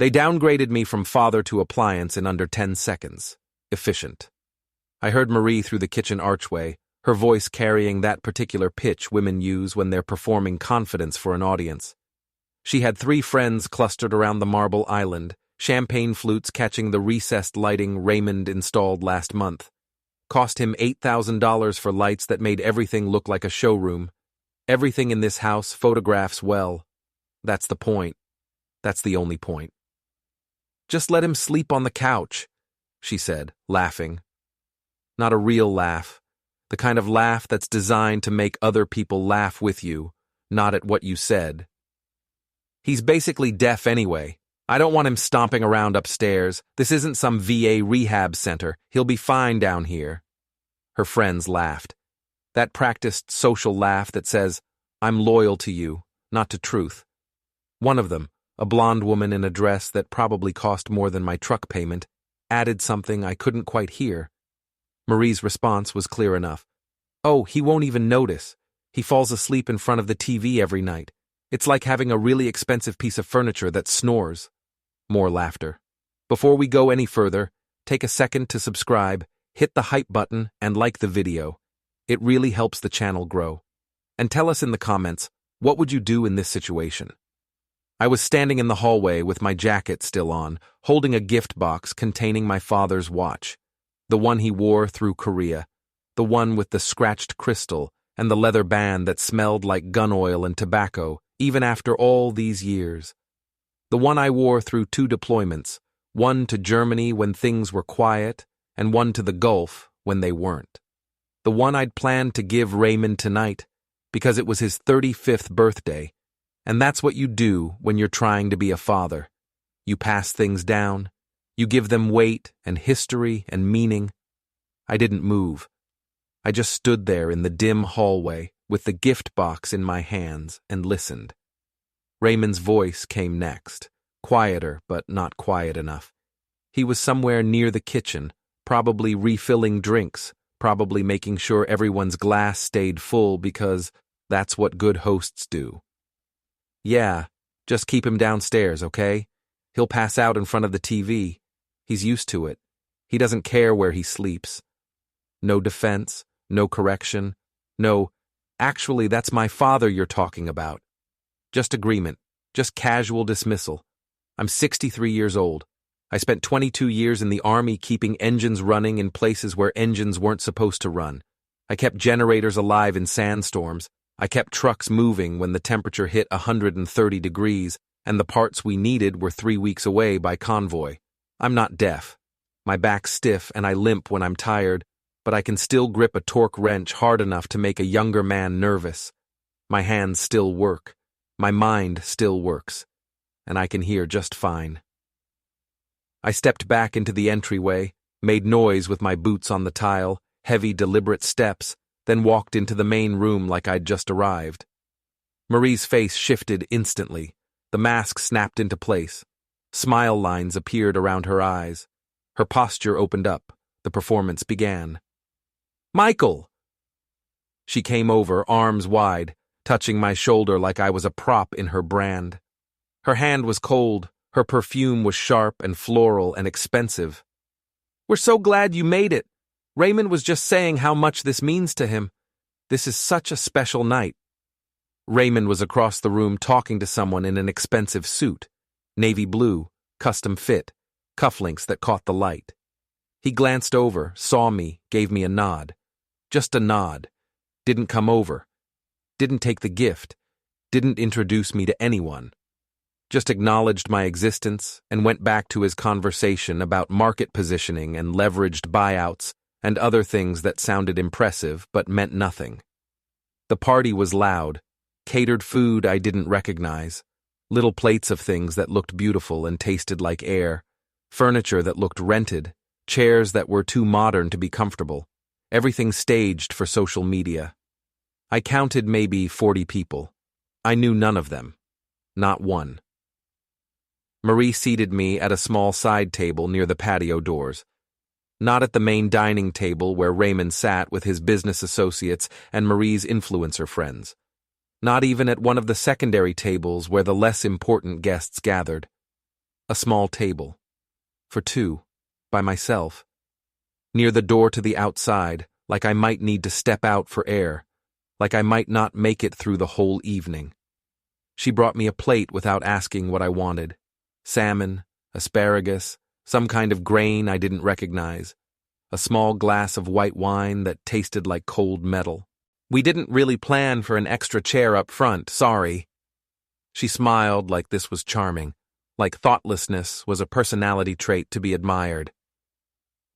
They downgraded me from father to appliance in under 10 seconds. Efficient. I heard Marie through the kitchen archway, her voice carrying that particular pitch women use when they're performing confidence for an audience. She had 3 friends clustered around the marble island, champagne flutes catching the recessed lighting Raymond installed last month. Cost him $8,000 for lights that made everything look like a showroom. Everything in this house photographs well. That's the point. That's the only point. Just let him sleep on the couch, she said, laughing. Not a real laugh. The kind of laugh that's designed to make other people laugh with you, not at what you said. He's basically deaf anyway. I don't want him stomping around upstairs. This isn't some VA rehab center. He'll be fine down here. Her friends laughed. That practiced social laugh that says, I'm loyal to you, not to truth. One of them, a blonde woman in a dress that probably cost more than my truck payment, added something I couldn't quite hear. Marie's response was clear enough. Oh, he won't even notice. He falls asleep in front of the TV every night. It's like having a really expensive piece of furniture that snores. More laughter. Before we go any further, take a second to subscribe, hit the hype button, and like the video. It really helps the channel grow. And tell us in the comments, what would you do in this situation? I was standing in the hallway with my jacket still on, holding a gift box containing my father's watch. The one he wore through Korea. The one with the scratched crystal and the leather band that smelled like gun oil and tobacco, even after all these years. The one I wore through 2 deployments, one to Germany when things were quiet, and one to the Gulf when they weren't. The one I'd planned to give Raymond tonight, because it was his 35th birthday, and that's what you do when you're trying to be a father. You pass things down, you give them weight and history and meaning. I didn't move. I just stood there in the dim hallway with the gift box in my hands and listened. Raymond's voice came next, quieter but not quiet enough. He was somewhere near the kitchen, probably refilling drinks, probably making sure everyone's glass stayed full because that's what good hosts do. Yeah, just keep him downstairs, okay? He'll pass out in front of the TV. He's used to it. He doesn't care where he sleeps. No defense, no correction, no, actually, that's my father you're talking about. Just agreement, just casual dismissal. I'm 63 years old. I spent 22 years in the Army keeping engines running in places where engines weren't supposed to run. I kept generators alive in sandstorms. I kept trucks moving when the temperature hit 130 degrees and the parts we needed were 3 weeks away by convoy. I'm not deaf. My back's stiff and I limp when I'm tired, but I can still grip a torque wrench hard enough to make a younger man nervous. My hands still work. My mind still works. And I can hear just fine. I stepped back into the entryway, made noise with my boots on the tile, heavy, deliberate steps, then walked into the main room like I'd just arrived. Marie's face shifted instantly. The mask snapped into place. Smile lines appeared around her eyes. Her posture opened up. The performance began. Michael! She came over, arms wide, touching my shoulder like I was a prop in her brand. Her hand was cold. Her perfume was sharp and floral and expensive. We're so glad you made it. Raymond was just saying how much this means to him. This is such a special night. Raymond was across the room talking to someone in an expensive suit. Navy blue, custom fit, cufflinks that caught the light. He glanced over, saw me, gave me a nod. Just a nod. Didn't come over. Didn't take the gift. Didn't introduce me to anyone. Just acknowledged my existence and went back to his conversation about market positioning and leveraged buyouts and other things that sounded impressive but meant nothing. The party was loud. Catered food I didn't recognize. Little plates of things that looked beautiful and tasted like air. Furniture that looked rented. Chairs that were too modern to be comfortable. Everything staged for social media. I counted maybe 40 people. I knew none of them. Not one. Marie seated me at a small side table near the patio doors. Not at the main dining table where Raymond sat with his business associates and Marie's influencer friends. Not even at one of the secondary tables where the less important guests gathered. A small table. For two. By myself. Near the door to the outside, like I might need to step out for air, like I might not make it through the whole evening. She brought me a plate without asking what I wanted. Salmon, asparagus, some kind of grain I didn't recognize, a small glass of white wine that tasted like cold metal. We didn't really plan for an extra chair up front, sorry. She smiled like this was charming, like thoughtlessness was a personality trait to be admired.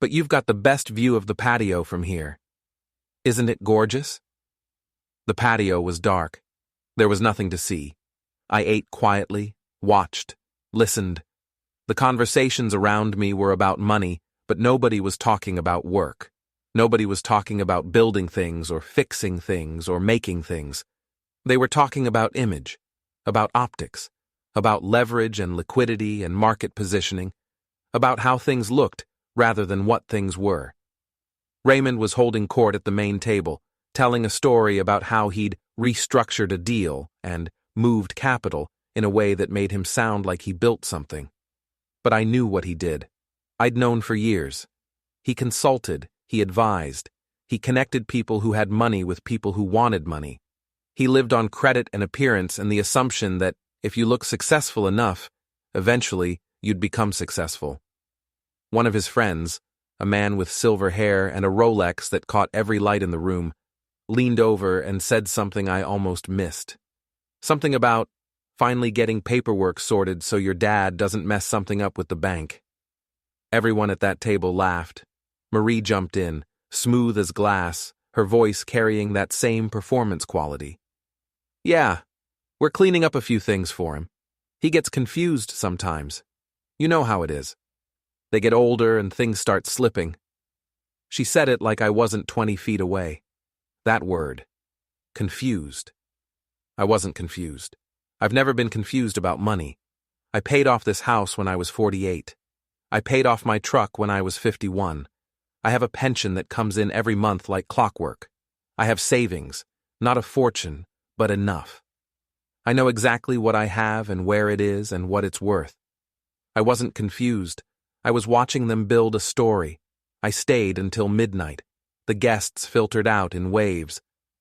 But you've got the best view of the patio from here. Isn't it gorgeous? The patio was dark. There was nothing to see. I ate quietly, watched, listened. The conversations around me were about money, but nobody was talking about work. Nobody was talking about building things or fixing things or making things. They were talking about image, about optics, about leverage and liquidity and market positioning, about how things looked rather than what things were. Raymond was holding court at the main table, telling a story about how he'd restructured a deal and moved capital in a way that made him sound like he built something. But I knew what he did. I'd known for years. He consulted, he advised, he connected people who had money with people who wanted money. He lived on credit and appearance and the assumption that if you look successful enough, eventually you'd become successful. One of his friends, a man with silver hair and a Rolex that caught every light in the room, leaned over and said something I almost missed. Something about finally getting paperwork sorted so your dad doesn't mess something up with the bank. Everyone at that table laughed. Marie jumped in, smooth as glass, her voice carrying that same performance quality. Yeah, we're cleaning up a few things for him. He gets confused sometimes. You know how it is. They get older and things start slipping. She said it like I wasn't 20 feet away. That word. Confused. I wasn't confused. I've never been confused about money. I paid off this house when I was 48. I paid off my truck when I was 51. I have a pension that comes in every month like clockwork. I have savings, not a fortune, but enough. I know exactly what I have and where it is and what it's worth. I wasn't confused. I was watching them build a story. I stayed until midnight. The guests filtered out in waves.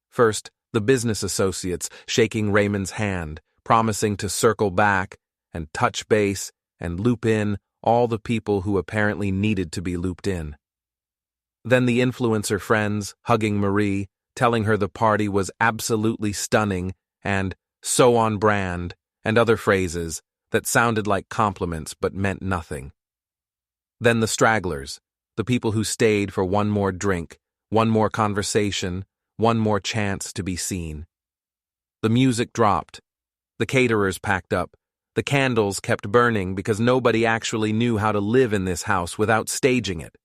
First, the business associates shaking Raymond's hand, promising to circle back and touch base and loop in all the people who apparently needed to be looped in. Then the influencer friends hugging Marie, telling her the party was absolutely stunning and so on brand, and other phrases that sounded like compliments but meant nothing. Then the stragglers, the people who stayed for one more drink, one more conversation, one more chance to be seen. The music dropped. The caterers packed up. The candles kept burning because nobody actually knew how to live in this house without staging it.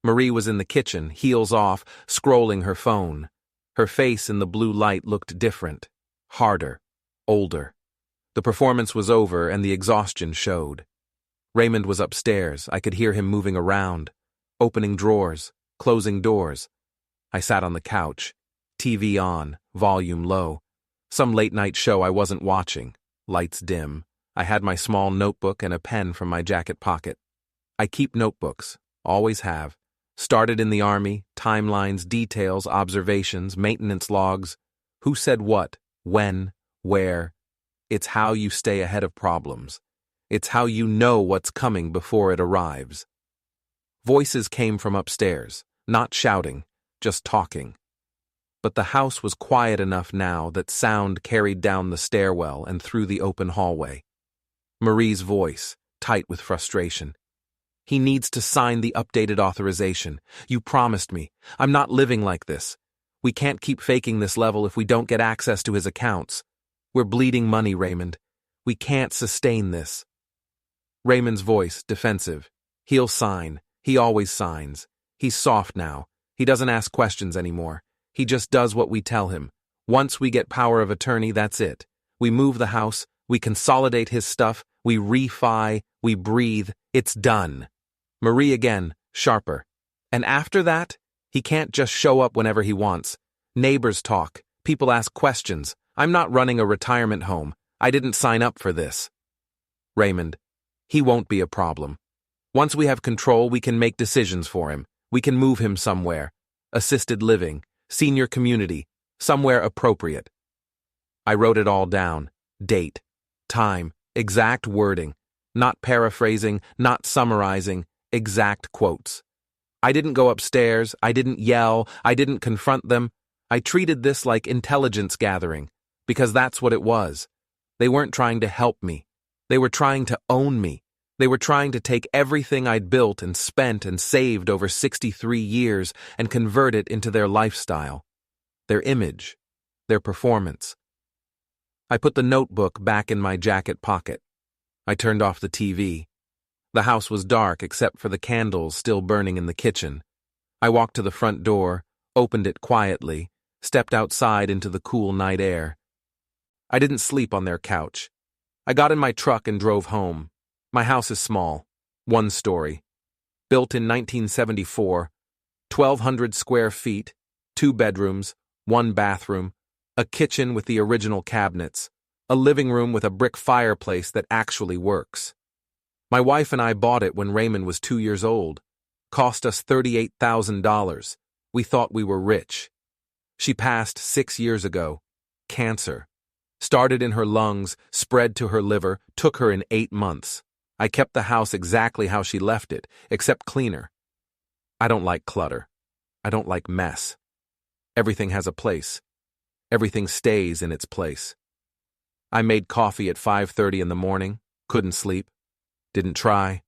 Marie was in the kitchen, heels off, scrolling her phone. Her face in the blue light looked different, harder, older. The performance was over and the exhaustion showed. Raymond was upstairs. I could hear him moving around, opening drawers, closing doors. I sat on the couch, TV on, volume low. Some late-night show I wasn't watching, lights dim. I had my small notebook and a pen from my jacket pocket. I keep notebooks, always have. Started in the Army, timelines, details, observations, maintenance logs. Who said what, when, where. It's how you stay ahead of problems. It's how you know what's coming before it arrives. Voices came from upstairs, not shouting, just talking. But the house was quiet enough now that sound carried down the stairwell and through the open hallway. Marie's voice, tight with frustration. He needs to sign the updated authorization. You promised me. I'm not living like this. We can't keep faking this level if we don't get access to his accounts. We're bleeding money, Raymond. We can't sustain this. Raymond's voice, defensive. He'll sign. He always signs. He's soft now. He doesn't ask questions anymore. He just does what we tell him. Once we get power of attorney, that's it. We move the house, we consolidate his stuff, we refi, we breathe. It's done. Marie again, sharper. And after that, he can't just show up whenever he wants. Neighbors talk. People ask questions. I'm not running a retirement home. I didn't sign up for this. Raymond. He won't be a problem. Once we have control, we can make decisions for him. We can move him somewhere. Assisted living, senior community, somewhere appropriate. I wrote it all down. Date, time, exact wording. Not paraphrasing, not summarizing, exact quotes. I didn't go upstairs, I didn't yell, I didn't confront them. I treated this like intelligence gathering, because that's what it was. They weren't trying to help me. They were trying to own me. They were trying to take everything I'd built and spent and saved over 63 years and convert it into their lifestyle, their image, their performance. I put the notebook back in my jacket pocket. I turned off the TV. The house was dark except for the candles still burning in the kitchen. I walked to the front door, opened it quietly, stepped outside into the cool night air. I didn't sleep on their couch. I got in my truck and drove home. My house is small, 1 story. Built in 1974, 1,200 square feet, 2 bedrooms, 1 bathroom, a kitchen with the original cabinets, a living room with a brick fireplace that actually works. My wife and I bought it when Raymond was 2 years old. Cost us $38,000. We thought we were rich. She passed 6 years ago. Cancer. Started in her lungs, spread to her liver, took her in 8 months. I kept the house exactly how she left it, except cleaner. I don't like clutter. I don't like mess. Everything has a place. Everything stays in its place. I made coffee at 5:30 in the morning, couldn't sleep, didn't try.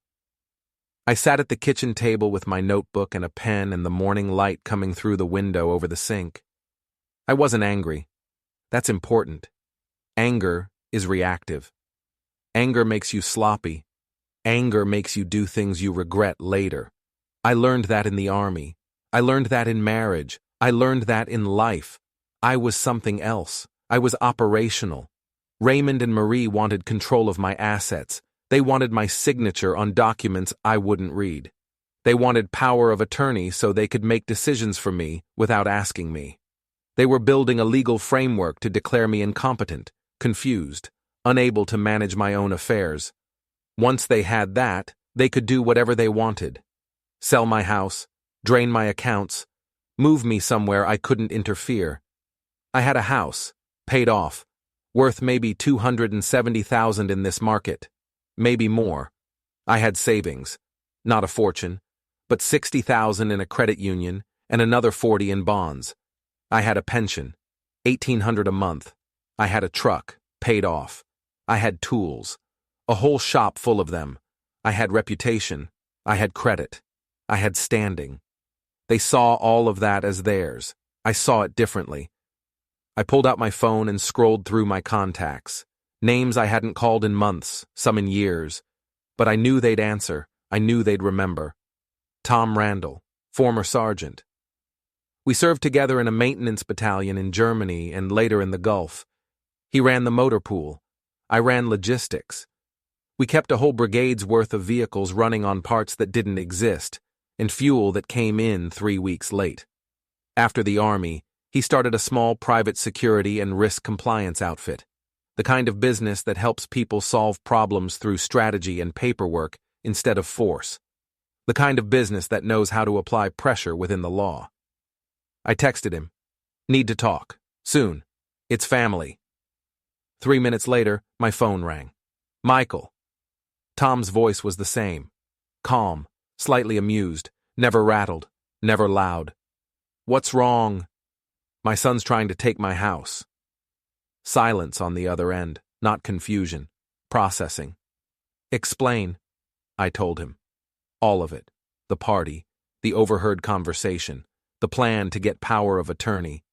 I sat at the kitchen table with my notebook and a pen and the morning light coming through the window over the sink. I wasn't angry. That's important. Anger is reactive. Anger makes you sloppy. Anger makes you do things you regret later. I learned that in the army. I learned that in marriage. I learned that in life. I was something else. I was operational. Raymond and Marie wanted control of my assets. They wanted my signature on documents I wouldn't read. They wanted power of attorney so they could make decisions for me without asking me. They were building a legal framework to declare me incompetent, confused, unable to manage my own affairs. Once they had that, they could do whatever they wanted. Sell my house, drain my accounts, move me somewhere I couldn't interfere. I had a house, paid off, worth maybe $270,000 in this market, maybe more. I had savings, not a fortune, but $60,000 in a credit union and another $40,000 in bonds. I had a pension, $1,800 a month. I had a truck, paid off. I had tools, a whole shop full of them. I had reputation. I had credit. I had standing. They saw all of that as theirs. I saw it differently. I pulled out my phone and scrolled through my contacts. Names I hadn't called in months, some in years. But I knew they'd answer. I knew they'd remember. Tom Randall, former sergeant. We served together in a maintenance battalion in Germany and later in the Gulf. He ran the motor pool. I ran logistics. We kept a whole brigade's worth of vehicles running on parts that didn't exist, and fuel that came in 3 weeks late. After the Army, he started a small private security and risk compliance outfit, the kind of business that helps people solve problems through strategy and paperwork instead of force, the kind of business that knows how to apply pressure within the law. I texted him, "Need to talk. Soon. It's family." 3 minutes later, my phone rang. Michael. Tom's voice was the same. Calm, slightly amused, never rattled, never loud. "What's wrong?" "My son's trying to take my house." Silence on the other end, not confusion. Processing. "Explain," I told him. All of it. The party, the overheard conversation, the plan to get power of attorney,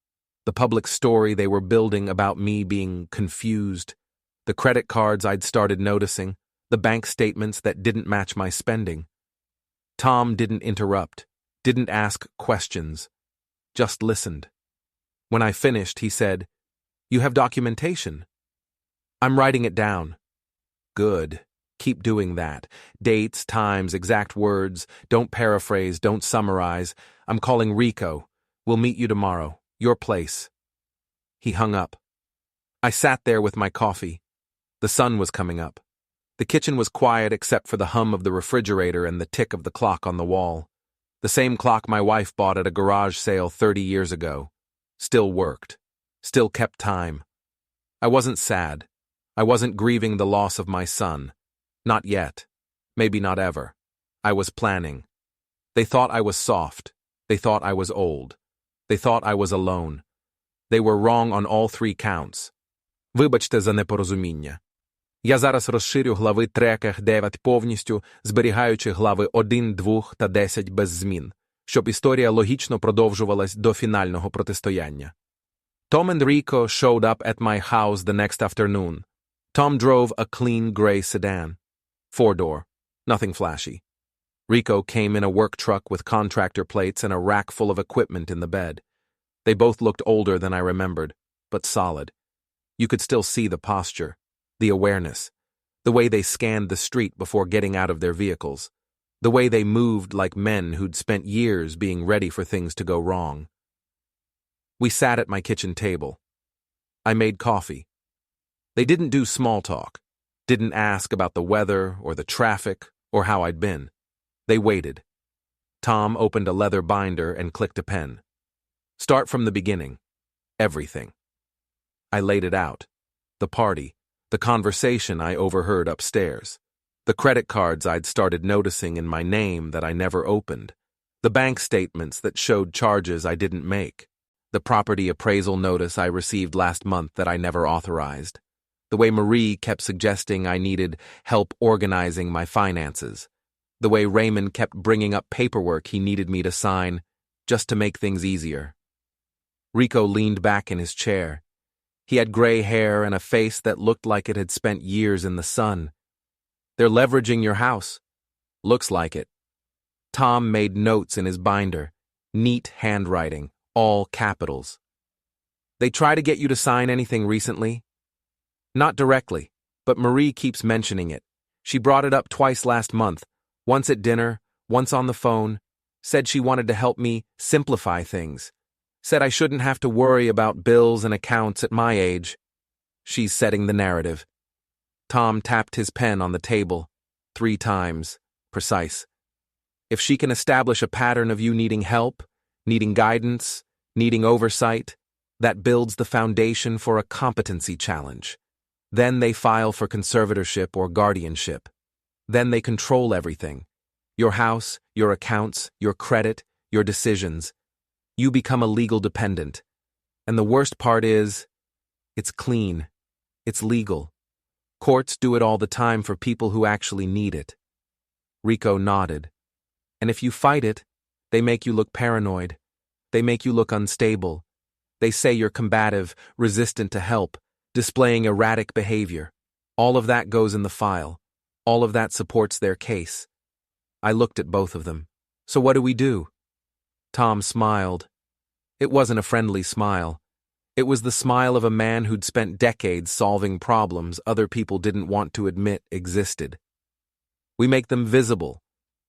the public story they were building about me being confused, the credit cards I'd started noticing, the bank statements that didn't match my spending. Tom didn't interrupt, didn't ask questions, just listened. When I finished, he said, "You have documentation?" "I'm writing it down." "Good. Keep doing that. Dates, times, exact words. Don't paraphrase, don't summarize. I'm calling Rico. We'll meet you tomorrow. Your place." He hung up. I sat there with my coffee. The sun was coming up. The kitchen was quiet except for the hum of the refrigerator and the tick of the clock on the wall. The same clock my wife bought at a garage sale 30 years ago. Still worked. Still kept time. I wasn't sad. I wasn't grieving the loss of my son. Not yet. Maybe not ever. I was planning. They thought I was soft. They thought I was old. They thought I was alone. They were wrong on all 3 counts. Вибачте за непорозуміння. Я зараз розширю глави 3-9 повністю, зберігаючи глави 1, 2 та 10 без змін, щоб історія логічно продовжувалась до фінального протистояння. Tom and Rico showed up at my house the next afternoon. Tom drove a clean gray sedan. 4-door. Nothing flashy. Rico came in a work truck with contractor plates and a rack full of equipment in the bed. They both looked older than I remembered, but solid. You could still see the posture, the awareness, the way they scanned the street before getting out of their vehicles, the way they moved like men who'd spent years being ready for things to go wrong. We sat at my kitchen table. I made coffee. They didn't do small talk, didn't ask about the weather or the traffic or how I'd been. They waited. Tom opened a leather binder and clicked a pen. Start from the beginning. Everything. I laid it out. The party. The conversation I overheard upstairs. The credit cards I'd started noticing in my name that I never opened. The bank statements that showed charges I didn't make. The property appraisal notice I received last month that I never authorized. The way Marie kept suggesting I needed help organizing my finances. The way Raymond kept bringing up paperwork he needed me to sign just to make things easier. Rico leaned back in his chair. He had gray hair and a face that looked like it had spent years in the sun. They're leveraging your house. Looks like it. Tom made notes in his binder. Neat handwriting, all capitals. They try to get you to sign anything recently? Not directly, but Marie keeps mentioning it. She brought it up twice last month, once at dinner, once on the phone, said she wanted to help me simplify things. Said I shouldn't have to worry about bills and accounts at my age. She's setting the narrative. Tom tapped his pen on the table, 3 times, precise. If she can establish a pattern of you needing help, needing guidance, needing oversight, that builds the foundation for a competency challenge. Then they file for conservatorship or guardianship. Then they control everything. Your house, your accounts, your credit, your decisions. You become a legal dependent. And the worst part is, it's clean. It's legal. Courts do it all the time for people who actually need it. Rico nodded. And if you fight it, they make you look paranoid. They make you look unstable. They say you're combative, resistant to help, displaying erratic behavior. All of that goes in the file. All of that supports their case. I looked at both of them. So what do we do? Tom smiled. It wasn't a friendly smile. It was the smile of a man who'd spent decades solving problems other people didn't want to admit existed. We make them visible.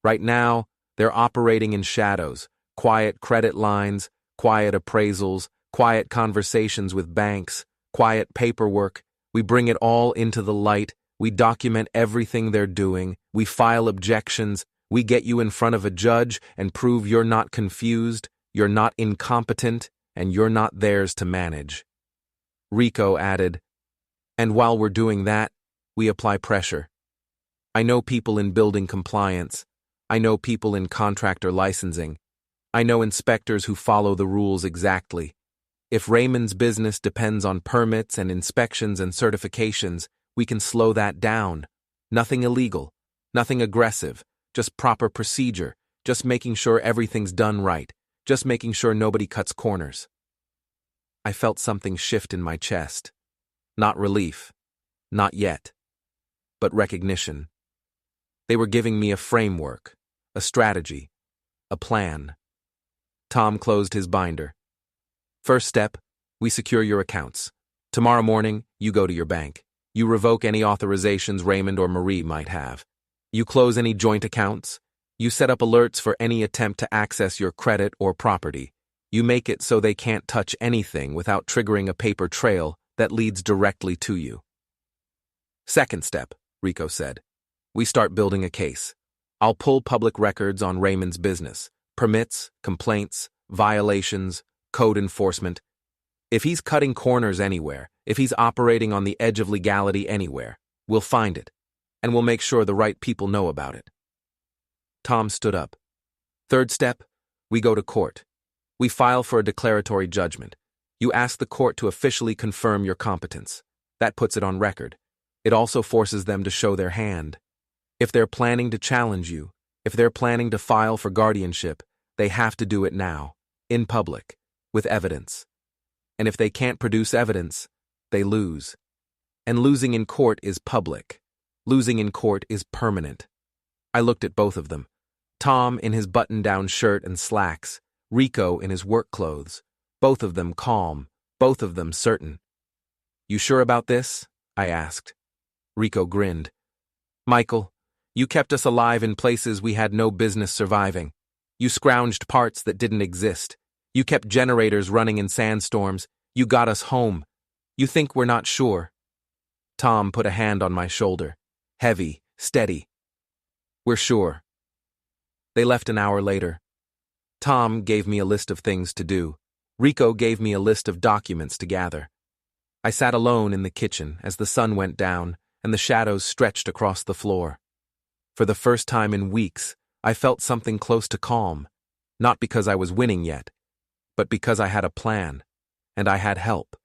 Right now, they're operating in shadows, quiet credit lines, quiet appraisals, quiet conversations with banks, quiet paperwork. We bring it all into the light. We document everything they're doing. We file objections. We get you in front of a judge and prove you're not confused, you're not incompetent, and you're not theirs to manage. Rico added, and while we're doing that, we apply pressure. I know people in building compliance. I know people in contractor licensing. I know inspectors who follow the rules exactly. If Raymond's business depends on permits and inspections and certifications, we can slow that down. Nothing illegal, nothing aggressive, just proper procedure, just making sure everything's done right, just making sure nobody cuts corners. I felt something shift in my chest. Not relief, not yet, but recognition. They were giving me a framework, a strategy, a plan. Tom closed his binder. First step, we secure your accounts. Tomorrow morning, you go to your bank. You revoke any authorizations Raymond or Marie might have. You close any joint accounts. You set up alerts for any attempt to access your credit or property. You make it so they can't touch anything without triggering a paper trail that leads directly to you. Second step, Rico said. We start building a case. I'll pull public records on Raymond's business, permits, complaints, violations, code enforcement. If he's cutting corners anywhere, if he's operating on the edge of legality anywhere, we'll find it, and we'll make sure the right people know about it. Tom stood up. Third step, we go to court. We file for a declaratory judgment. You ask the court to officially confirm your competence. That puts it on record. It also forces them to show their hand. If they're planning to challenge you, if they're planning to file for guardianship, they have to do it now, in public, with evidence. And if they can't produce evidence, they lose. And losing in court is public. Losing in court is permanent. I looked at both of them. Tom in his button-down shirt and slacks, Rico in his work clothes, both of them calm, both of them certain. You sure about this? I asked. Rico grinned. Michael, you kept us alive in places we had no business surviving. You scrounged parts that didn't exist. You kept generators running in sandstorms. You got us home. You think we're not sure? Tom put a hand on my shoulder. Heavy, steady. We're sure. They left an hour later. Tom gave me a list of things to do. Rico gave me a list of documents to gather. I sat alone in the kitchen as the sun went down and the shadows stretched across the floor. For the first time in weeks, I felt something close to calm, not because I was winning yet, but because I had a plan, and I had help,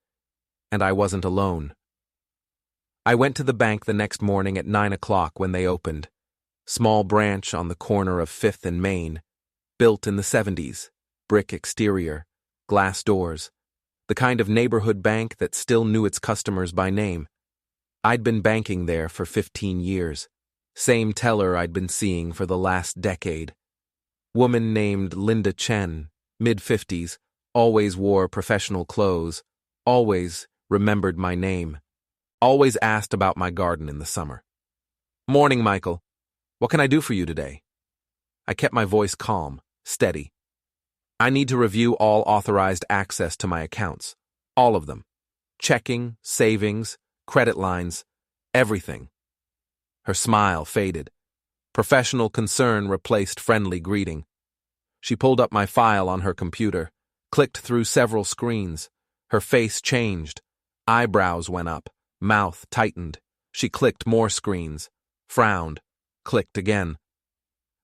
and I wasn't alone. I went to the bank the next morning at 9 o'clock when they opened. Small branch on the corner of 5th and Main, built in the 70s, brick exterior, glass doors, the kind of neighborhood bank that still knew its customers by name. I'd been banking there for 15 years. Same teller I'd been seeing for the last decade. Woman named Linda Chen, mid-50s, always wore professional clothes, always remembered my name, always asked about my garden in the summer. Morning, Michael. What can I do for you today? I kept my voice calm, steady. I need to review all authorized access to my accounts, all of them. Checking, savings, credit lines, everything. Her smile faded. Professional concern replaced friendly greeting. She pulled up my file on her computer, clicked through several screens. Her face changed. Eyebrows went up, mouth tightened. She clicked more screens, frowned, clicked again.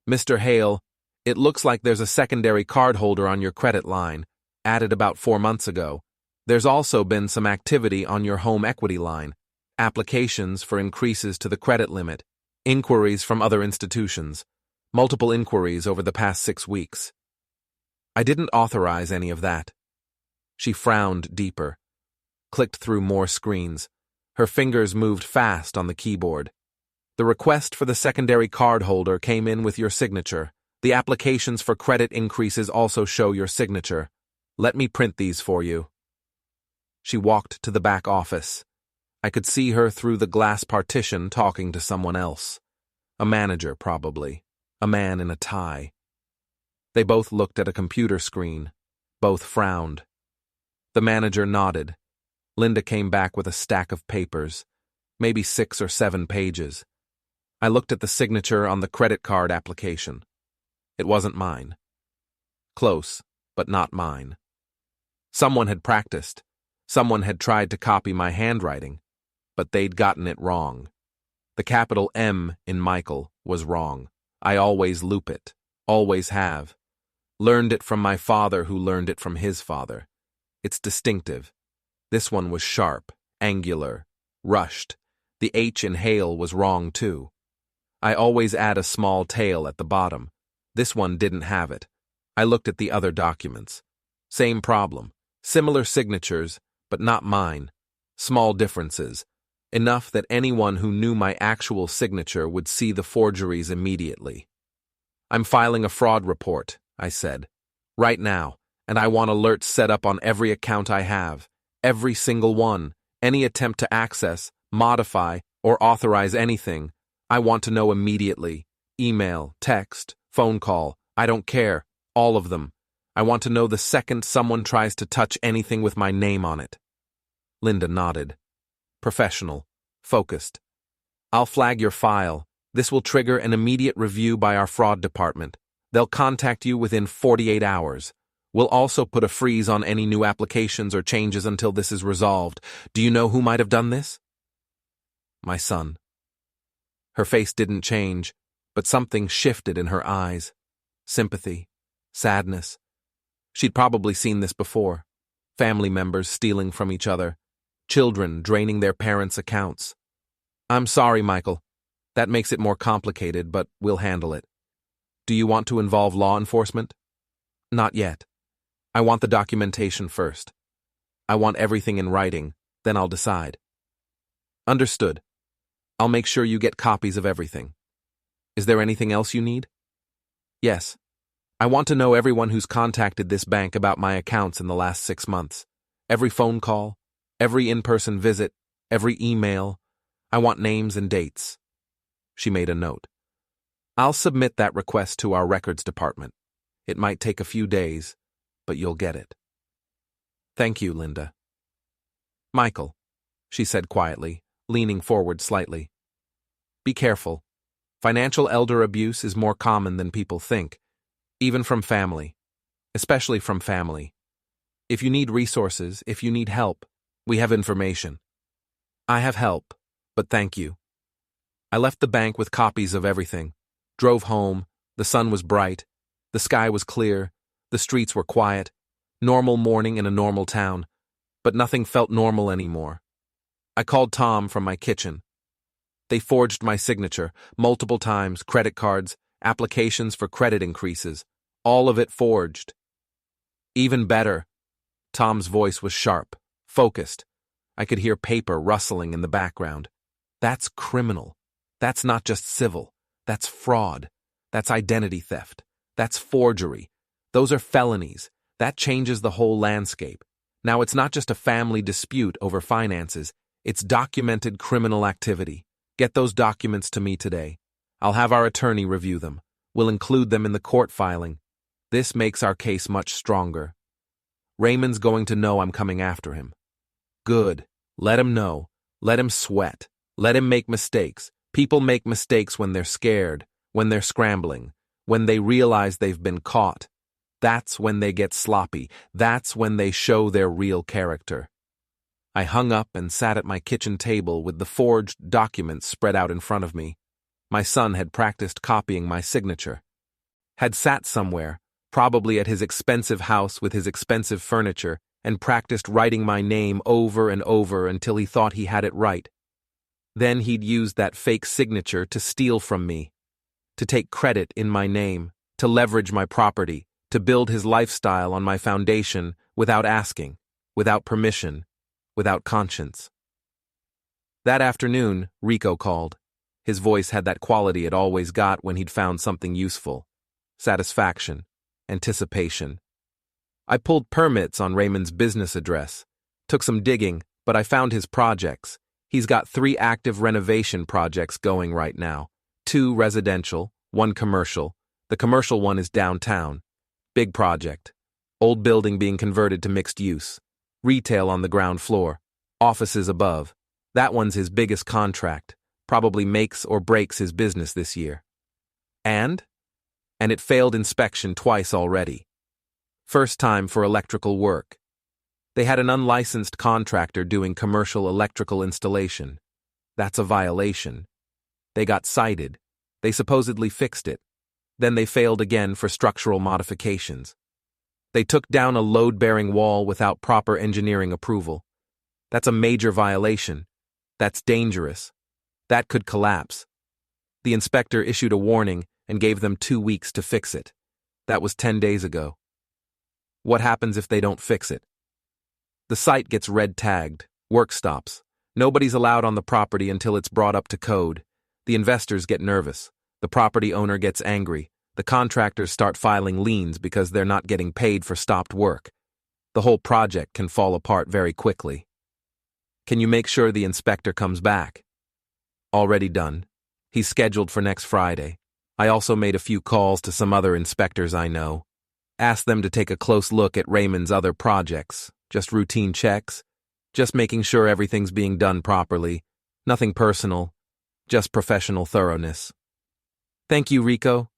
Mr. Hale, it looks like there's a secondary cardholder on your credit line, added about 4 months ago. There's also been some activity on your home equity line, applications for increases to the credit limit, inquiries from other institutions, multiple inquiries over the past 6 weeks. I didn't authorize any of that. She frowned deeper, clicked through more screens. Her fingers moved fast on the keyboard. The request for the secondary cardholder came in with your signature. The applications for credit increases also show your signature. Let me print these for you. She walked to the back office. I could see her through the glass partition talking to someone else. A manager, probably. A man in a tie. They both looked at a computer screen. Both frowned. The manager nodded. Linda came back with a stack of papers, maybe 6 or 7 pages. I looked at the signature on the credit card application. It wasn't mine. Close, but not mine. Someone had practiced. Someone had tried to copy my handwriting, but they'd gotten it wrong. The capital M in Michael was wrong. I always loop it, always have. Learned it from my father who learned it from his father. It's distinctive. This one was sharp, angular, rushed. The H in Hale was wrong too. I always add a small tail at the bottom. This one didn't have it. I looked at the other documents. Same problem. Similar signatures, but not mine. Small differences. Enough that anyone who knew my actual signature would see the forgeries immediately. I'm filing a fraud report, I said. Right now, and I want alerts set up on every account I have. Every single one. Any attempt to access, modify, or authorize anything, I want to know immediately. Email, text, phone call, I don't care. All of them. I want to know the second someone tries to touch anything with my name on it. Linda nodded. Professional. Focused. I'll flag your file. This will trigger an immediate review by our fraud department. They'll contact you within 48 hours. We'll also put a freeze on any new applications or changes until this is resolved. Do you know who might have done this? My son. Her face didn't change, but something shifted in her eyes. Sympathy, sadness. She'd probably seen this before. Family members stealing from each other. Children draining their parents' accounts. I'm sorry, Michael. That makes it more complicated, but we'll handle it. Do you want to involve law enforcement? Not yet. I want the documentation first. I want everything in writing, then I'll decide. Understood. I'll make sure you get copies of everything. Is there anything else you need? Yes. I want to know everyone who's contacted this bank about my accounts in the last 6 months. Every phone call, every in-person visit, every email. I want names and dates. She made a note. I'll submit that request to our records department. It might take a few days, but you'll get it. Thank you, Linda. Michael, she said quietly, leaning forward slightly. Be careful. Financial elder abuse is more common than people think, even from family, especially from family. If you need resources, if you need help, we have information. I have help, but thank you. I left the bank with copies of everything, drove home, the sun was bright, the sky was clear, the streets were quiet, normal morning in a normal town, but nothing felt normal anymore. I called Tom from my kitchen. They forged my signature, multiple times, credit cards, applications for credit increases, all of it forged. Even better, Tom's voice was sharp, focused. I could hear paper rustling in the background. That's criminal. That's not just civil. That's fraud. That's identity theft. That's forgery. Those are felonies. That changes the whole landscape. Now it's not just a family dispute over finances. It's documented criminal activity. Get those documents to me today. I'll have our attorney review them. We'll include them in the court filing. This makes our case much stronger. Raymond's going to know I'm coming after him. Good. Let him know. Let him sweat. Let him make mistakes. People make mistakes when they're scared, when they're scrambling, when they realize they've been caught. That's when they get sloppy. That's when they show their real character. I hung up and sat at my kitchen table with the forged documents spread out in front of me. My son had practiced copying my signature. Had sat somewhere, probably at his expensive house with his expensive furniture, and practiced writing my name over and over until he thought he had it right. Then he'd used that fake signature to steal from me, to take credit in my name, to leverage my property, to build his lifestyle on my foundation without asking, without permission, without conscience. That afternoon, Rico called. His voice had that quality it always got when he'd found something useful. Satisfaction. Anticipation. I pulled permits on Raymond's business address. Took some digging, but I found his projects. He's got 3 active renovation projects going right now. 2 residential, 1 commercial. The commercial one is downtown. Big project. Old building being converted to mixed use. Retail on the ground floor. Offices above. That one's his biggest contract. Probably makes or breaks his business this year. And it failed inspection twice already. First time for electrical work. They had an unlicensed contractor doing commercial electrical installation. That's a violation. They got cited. They supposedly fixed it. Then they failed again for structural modifications. They took down a load-bearing wall without proper engineering approval. That's a major violation. That's dangerous. That could collapse. The inspector issued a warning and gave them 2 weeks to fix it. That was 10 days ago. What happens if they don't fix it? The site gets red-tagged. Work stops. Nobody's allowed on the property until it's brought up to code. The investors get nervous. The property owner gets angry. The contractors start filing liens because they're not getting paid for stopped work. The whole project can fall apart very quickly. Can you make sure the inspector comes back? Already done. He's scheduled for next Friday. I also made a few calls to some other inspectors I know. Asked them to take a close look at Raymond's other projects. Just routine checks. Just making sure everything's being done properly. Nothing personal. Just professional thoroughness. Thank you, Rico.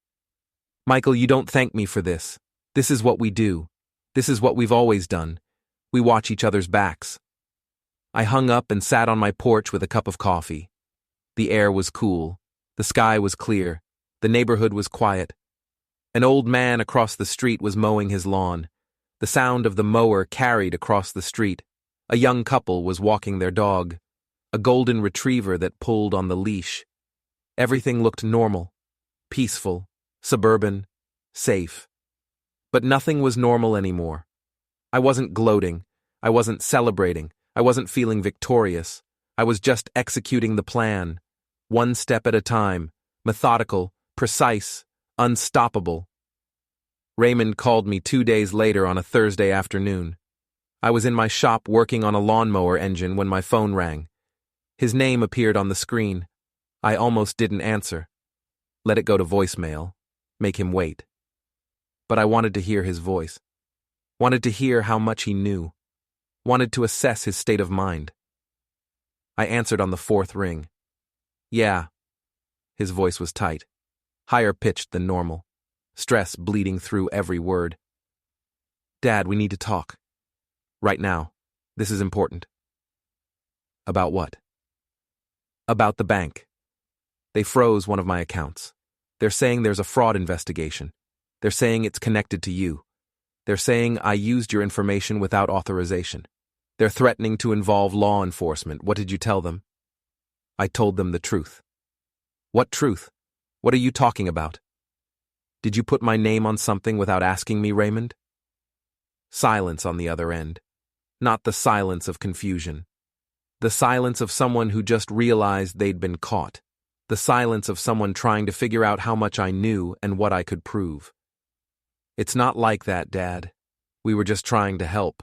Michael, you don't thank me for this. This is what we do. This is what we've always done. We watch each other's backs. I hung up and sat on my porch with a cup of coffee. The air was cool. The sky was clear. The neighborhood was quiet. An old man across the street was mowing his lawn. The sound of the mower carried across the street. A young couple was walking their dog, a golden retriever that pulled on the leash. Everything looked normal, peaceful, suburban, safe. But nothing was normal anymore. I wasn't gloating. I wasn't celebrating. I wasn't feeling victorious. I was just executing the plan, one step at a time, methodical, precise, unstoppable. Raymond called me 2 days later on a Thursday afternoon. I was in my shop working on a lawnmower engine when my phone rang. His name appeared on the screen. I almost didn't answer. Let it go to voicemail. Make him wait. But I wanted to hear his voice. Wanted to hear how much he knew. Wanted to assess his state of mind. I answered on the fourth ring. Yeah. His voice was tight, higher pitched than normal, stress bleeding through every word. Dad, we need to talk. Right now. This is important. About what? About the bank. They froze one of my accounts. They're saying there's a fraud investigation. They're saying it's connected to you. They're saying I used your information without authorization. They're threatening to involve law enforcement. What did you tell them? I told them the truth. What truth? What are you talking about? Did you put my name on something without asking me, Raymond? Silence on the other end. Not the silence of confusion. The silence of someone who just realized they'd been caught. The silence of someone trying to figure out how much I knew and what I could prove. It's not like that, Dad. We were just trying to help.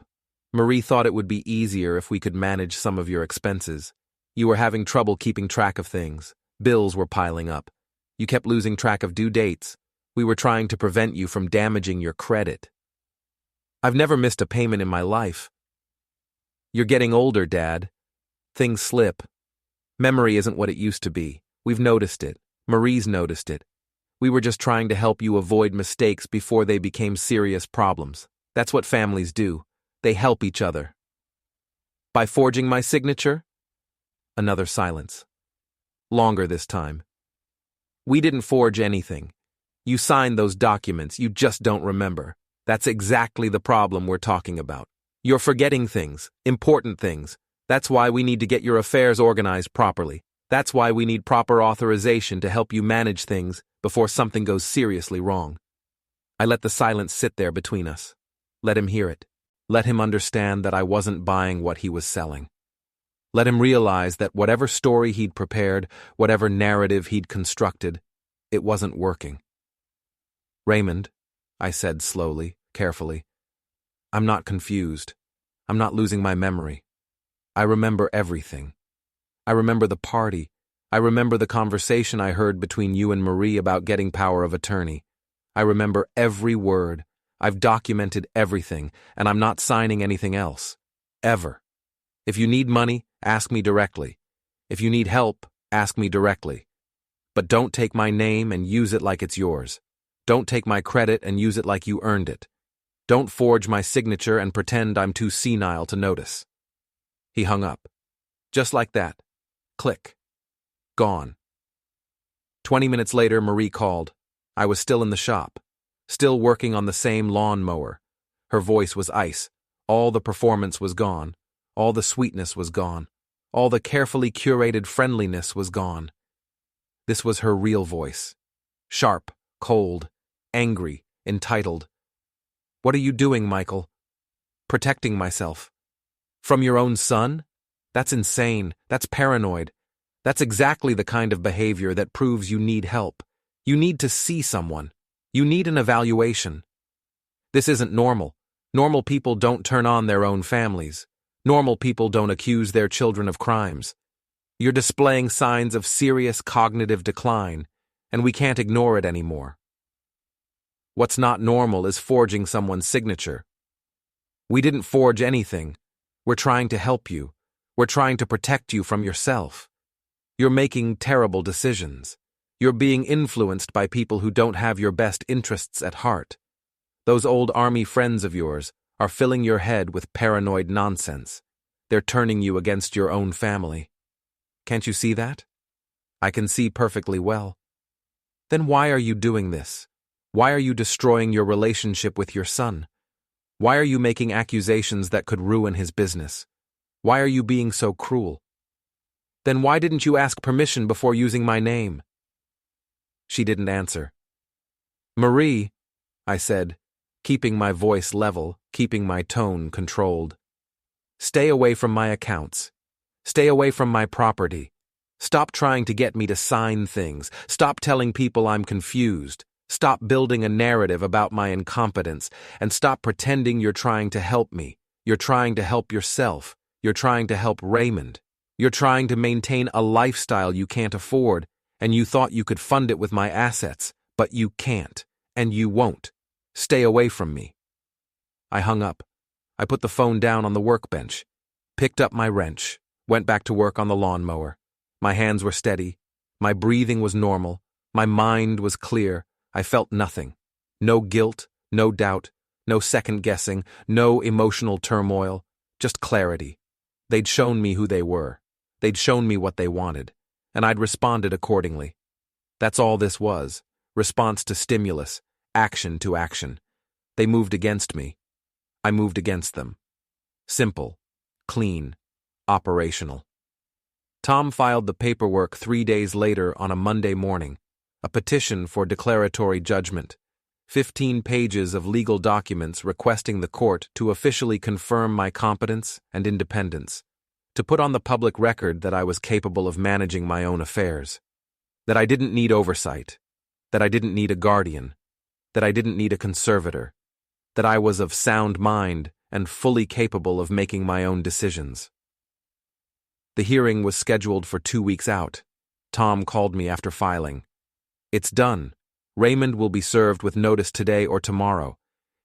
Marie thought it would be easier if we could manage some of your expenses. You were having trouble keeping track of things. Bills were piling up. You kept losing track of due dates. We were trying to prevent you from damaging your credit. I've never missed a payment in my life. You're getting older, Dad. Things slip. Memory isn't what it used to be. We've noticed it. Marie's noticed it. We were just trying to help you avoid mistakes before they became serious problems. That's what families do. They help each other. By forging my signature? Another silence. Longer this time. We didn't forge anything. You signed those documents, you just don't remember. That's exactly the problem we're talking about. You're forgetting things, important things. That's why we need to get your affairs organized properly. That's why we need proper authorization to help you manage things before something goes seriously wrong. I let the silence sit there between us. Let him hear it. Let him understand that I wasn't buying what he was selling. Let him realize that whatever story he'd prepared, whatever narrative he'd constructed, it wasn't working. Raymond, I said slowly, carefully, I'm not confused. I'm not losing my memory. I remember everything. I remember the party. I remember the conversation I heard between you and Marie about getting power of attorney. I remember every word. I've documented everything, and I'm not signing anything else. Ever. If you need money, ask me directly. If you need help, ask me directly. But don't take my name and use it like it's yours. Don't take my credit and use it like you earned it. Don't forge my signature and pretend I'm too senile to notice. He hung up. Just like that. Click. Gone. 20 minutes later, Marie called. I was still in the shop, still working on the same lawn mower. Her voice was ice. All the performance was gone. All the sweetness was gone. All the carefully curated friendliness was gone. This was her real voice. Sharp, cold, angry, entitled. What are you doing, Michael? Protecting myself. From your own son? That's insane. That's paranoid. That's exactly the kind of behavior that proves you need help. You need to see someone. You need an evaluation. This isn't normal. Normal people don't turn on their own families. Normal people don't accuse their children of crimes. You're displaying signs of serious cognitive decline, and we can't ignore it anymore. What's not normal is forging someone's signature. We didn't forge anything. We're trying to help you. We're trying to protect you from yourself. You're making terrible decisions. You're being influenced by people who don't have your best interests at heart. Those old army friends of yours are filling your head with paranoid nonsense. They're turning you against your own family. Can't you see that? I can see perfectly well. Then why are you doing this? Why are you destroying your relationship with your son? Why are you making accusations that could ruin his business? Why are you being so cruel? Then why didn't you ask permission before using my name? She didn't answer. Marie, I said, keeping my voice level, keeping my tone controlled. Stay away from my accounts. Stay away from my property. Stop trying to get me to sign things. Stop telling people I'm confused. Stop building a narrative about my incompetence, and stop pretending you're trying to help me. You're trying to help yourself. You're trying to help Raymond. You're trying to maintain a lifestyle you can't afford, and you thought you could fund it with my assets, but you can't, and you won't. Stay away from me. I hung up. I put the phone down on the workbench, picked up my wrench, went back to work on the lawnmower. My hands were steady. My breathing was normal. My mind was clear. I felt nothing. No guilt, no doubt, no second-guessing, no emotional turmoil, just clarity. They'd shown me who they were. They'd shown me what they wanted, and I'd responded accordingly. That's all this was, response to stimulus, action to action. They moved against me. I moved against them. Simple, clean, operational. Tom filed the paperwork 3 days later on a Monday morning, a petition for declaratory judgment, 15 pages of legal documents requesting the court to officially confirm my competence and independence, to put on the public record that I was capable of managing my own affairs, that I didn't need oversight, that I didn't need a guardian, that I didn't need a conservator, that I was of sound mind and fully capable of making my own decisions. The hearing was scheduled for 2 weeks out. Tom called me after filing. It's done. Raymond will be served with notice today or tomorrow.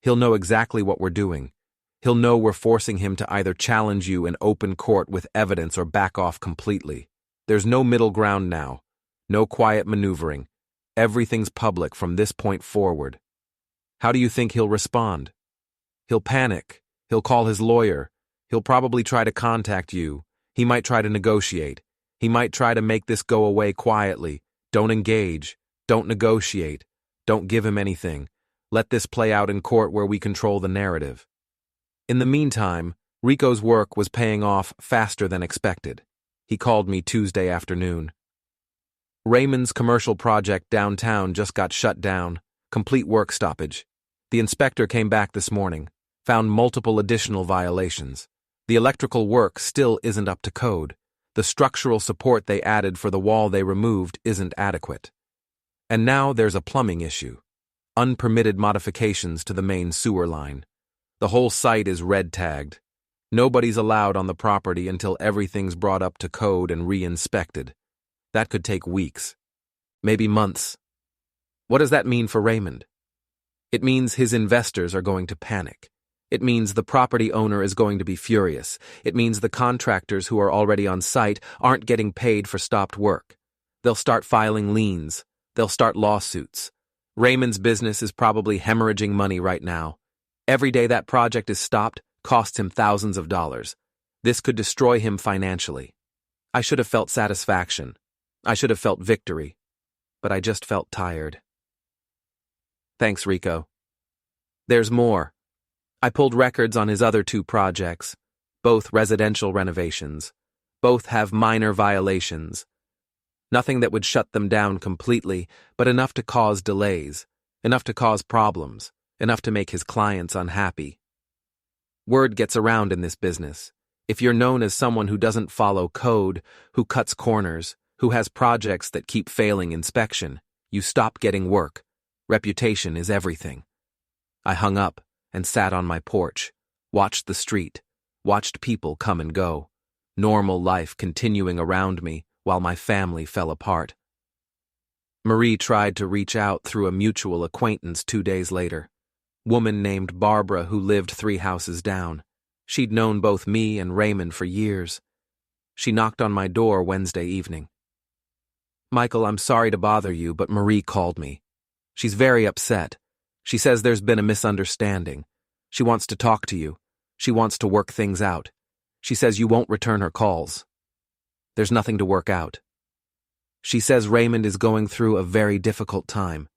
He'll know exactly what we're doing. He'll know we're forcing him to either challenge you in open court with evidence or back off completely. There's no middle ground now. No quiet maneuvering. Everything's public from this point forward. How do you think he'll respond? He'll panic. He'll call his lawyer. He'll probably try to contact you. He might try to negotiate. He might try to make this go away quietly. Don't engage. Don't negotiate. Don't give him anything. Let this play out in court where we control the narrative. In the meantime, Rico's work was paying off faster than expected. He called me Tuesday afternoon. Raymond's commercial project downtown just got shut down. Complete work stoppage. The inspector came back this morning, found multiple additional violations. The electrical work still isn't up to code. The structural support they added for the wall they removed isn't adequate. And now there's a plumbing issue. Unpermitted modifications to the main sewer line. The whole site is red-tagged. Nobody's allowed on the property until everything's brought up to code and re-inspected. That could take weeks, maybe months. What does that mean for Raymond? It means his investors are going to panic. It means the property owner is going to be furious. It means the contractors who are already on site aren't getting paid for stopped work. They'll start filing liens. They'll start lawsuits. Raymond's business is probably hemorrhaging money right now. Every day that project is stopped costs him thousands of dollars. This could destroy him financially. I should have felt satisfaction. I should have felt victory. But I just felt tired. Thanks, Rico. There's more. I pulled records on his other 2 projects, both residential renovations. Both have minor violations. Nothing that would shut them down completely, but enough to cause delays, enough to cause problems, enough to make his clients unhappy. Word gets around in this business. If you're known as someone who doesn't follow code, who cuts corners, who has projects that keep failing inspection, you stop getting work. Reputation is everything. I hung up and sat on my porch, watched the street, watched people come and go, normal life continuing around me while my family fell apart. Marie tried to reach out through a mutual acquaintance 2 days later. Woman named Barbara who lived 3 houses down. She'd known both me and Raymond for years. She knocked on my door Wednesday evening. Michael, I'm sorry to bother you, but Marie called me. She's very upset. She says there's been a misunderstanding. She wants to talk to you. She wants to work things out. She says you won't return her calls. There's nothing to work out. She says Raymond is going through a very difficult time.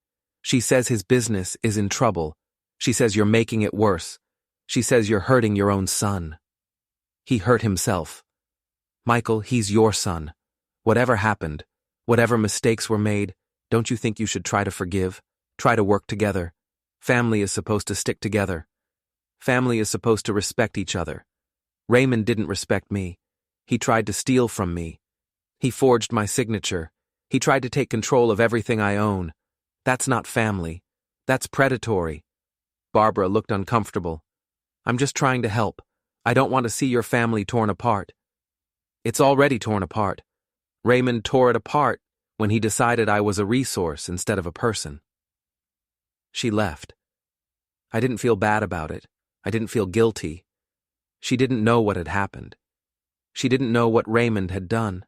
She says his business is in trouble. She says you're making it worse. She says you're hurting your own son. He hurt himself. Michael, he's your son. Whatever happened, whatever mistakes were made, don't you think you should try to forgive? Try to work together. Family is supposed to stick together. Family is supposed to respect each other. Raymond didn't respect me. He tried to steal from me. He forged my signature. He tried to take control of everything I own. That's not family. That's predatory. Barbara looked uncomfortable. I'm just trying to help. I don't want to see your family torn apart. It's already torn apart. Raymond tore it apart when he decided I was a resource instead of a person. She left. I didn't feel bad about it. I didn't feel guilty. She didn't know what had happened. She didn't know what Raymond had done.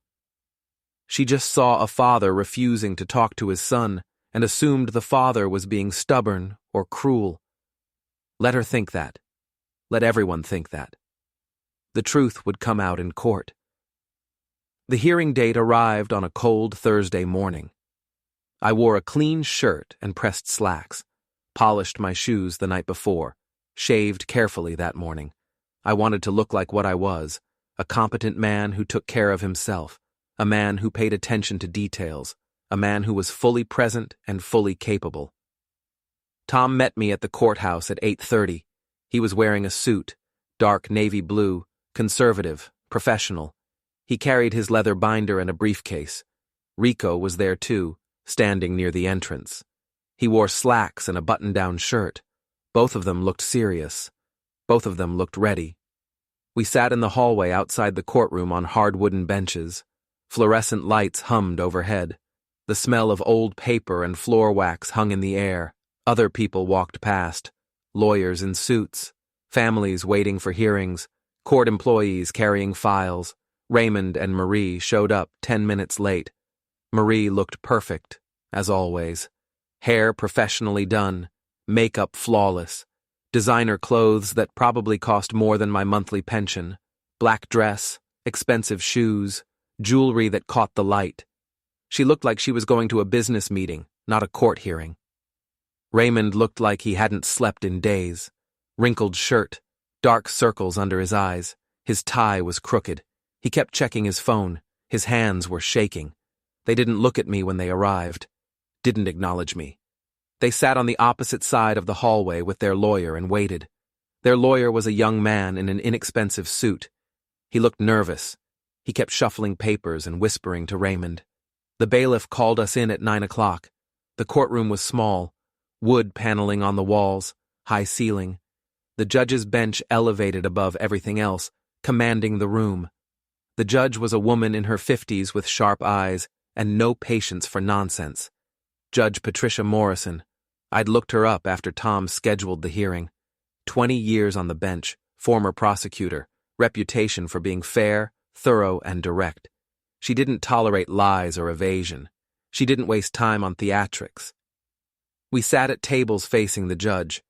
She just saw a father refusing to talk to his son and assumed the father was being stubborn or cruel. Let her think that. Let everyone think that. The truth would come out in court. The hearing date arrived on a cold Thursday morning. I wore a clean shirt and pressed slacks, polished my shoes the night before, shaved carefully that morning. I wanted to look like what I was, a competent man who took care of himself, a man who paid attention to details, a man who was fully present and fully capable. Tom met me at the courthouse at 8:30. He was wearing a suit, dark navy blue, conservative, professional. He carried his leather binder and a briefcase. Rico was there too, standing near the entrance. He wore slacks and a button-down shirt. Both of them looked serious. Both of them looked ready. We sat in the hallway outside the courtroom on hard wooden benches. Fluorescent lights hummed overhead. The smell of old paper and floor wax hung in the air. Other people walked past. Lawyers in suits. Families waiting for hearings. Court employees carrying files. Raymond and Marie showed up 10 minutes late. Marie looked perfect, as always. Hair professionally done. Makeup flawless. Designer clothes that probably cost more than my monthly pension. Black dress. Expensive shoes. Jewelry that caught the light. She looked like she was going to a business meeting, not a court hearing. Raymond looked like he hadn't slept in days. Wrinkled shirt, dark circles under his eyes. His tie was crooked. He kept checking his phone. His hands were shaking. They didn't look at me when they arrived. Didn't acknowledge me. They sat on the opposite side of the hallway with their lawyer and waited. Their lawyer was a young man in an inexpensive suit. He looked nervous. He kept shuffling papers and whispering to Raymond. The bailiff called us in at 9 o'clock. The courtroom was small. Wood paneling on the walls, high ceiling. The judge's bench elevated above everything else, commanding the room. The judge was a woman in her 50s with sharp eyes and no patience for nonsense. Judge Patricia Morrison. I'd looked her up after Tom scheduled the hearing. 20 years on the bench, former prosecutor, reputation for being fair, thorough, and direct. She didn't tolerate lies or evasion. She didn't waste time on theatrics. We sat at tables facing the judge.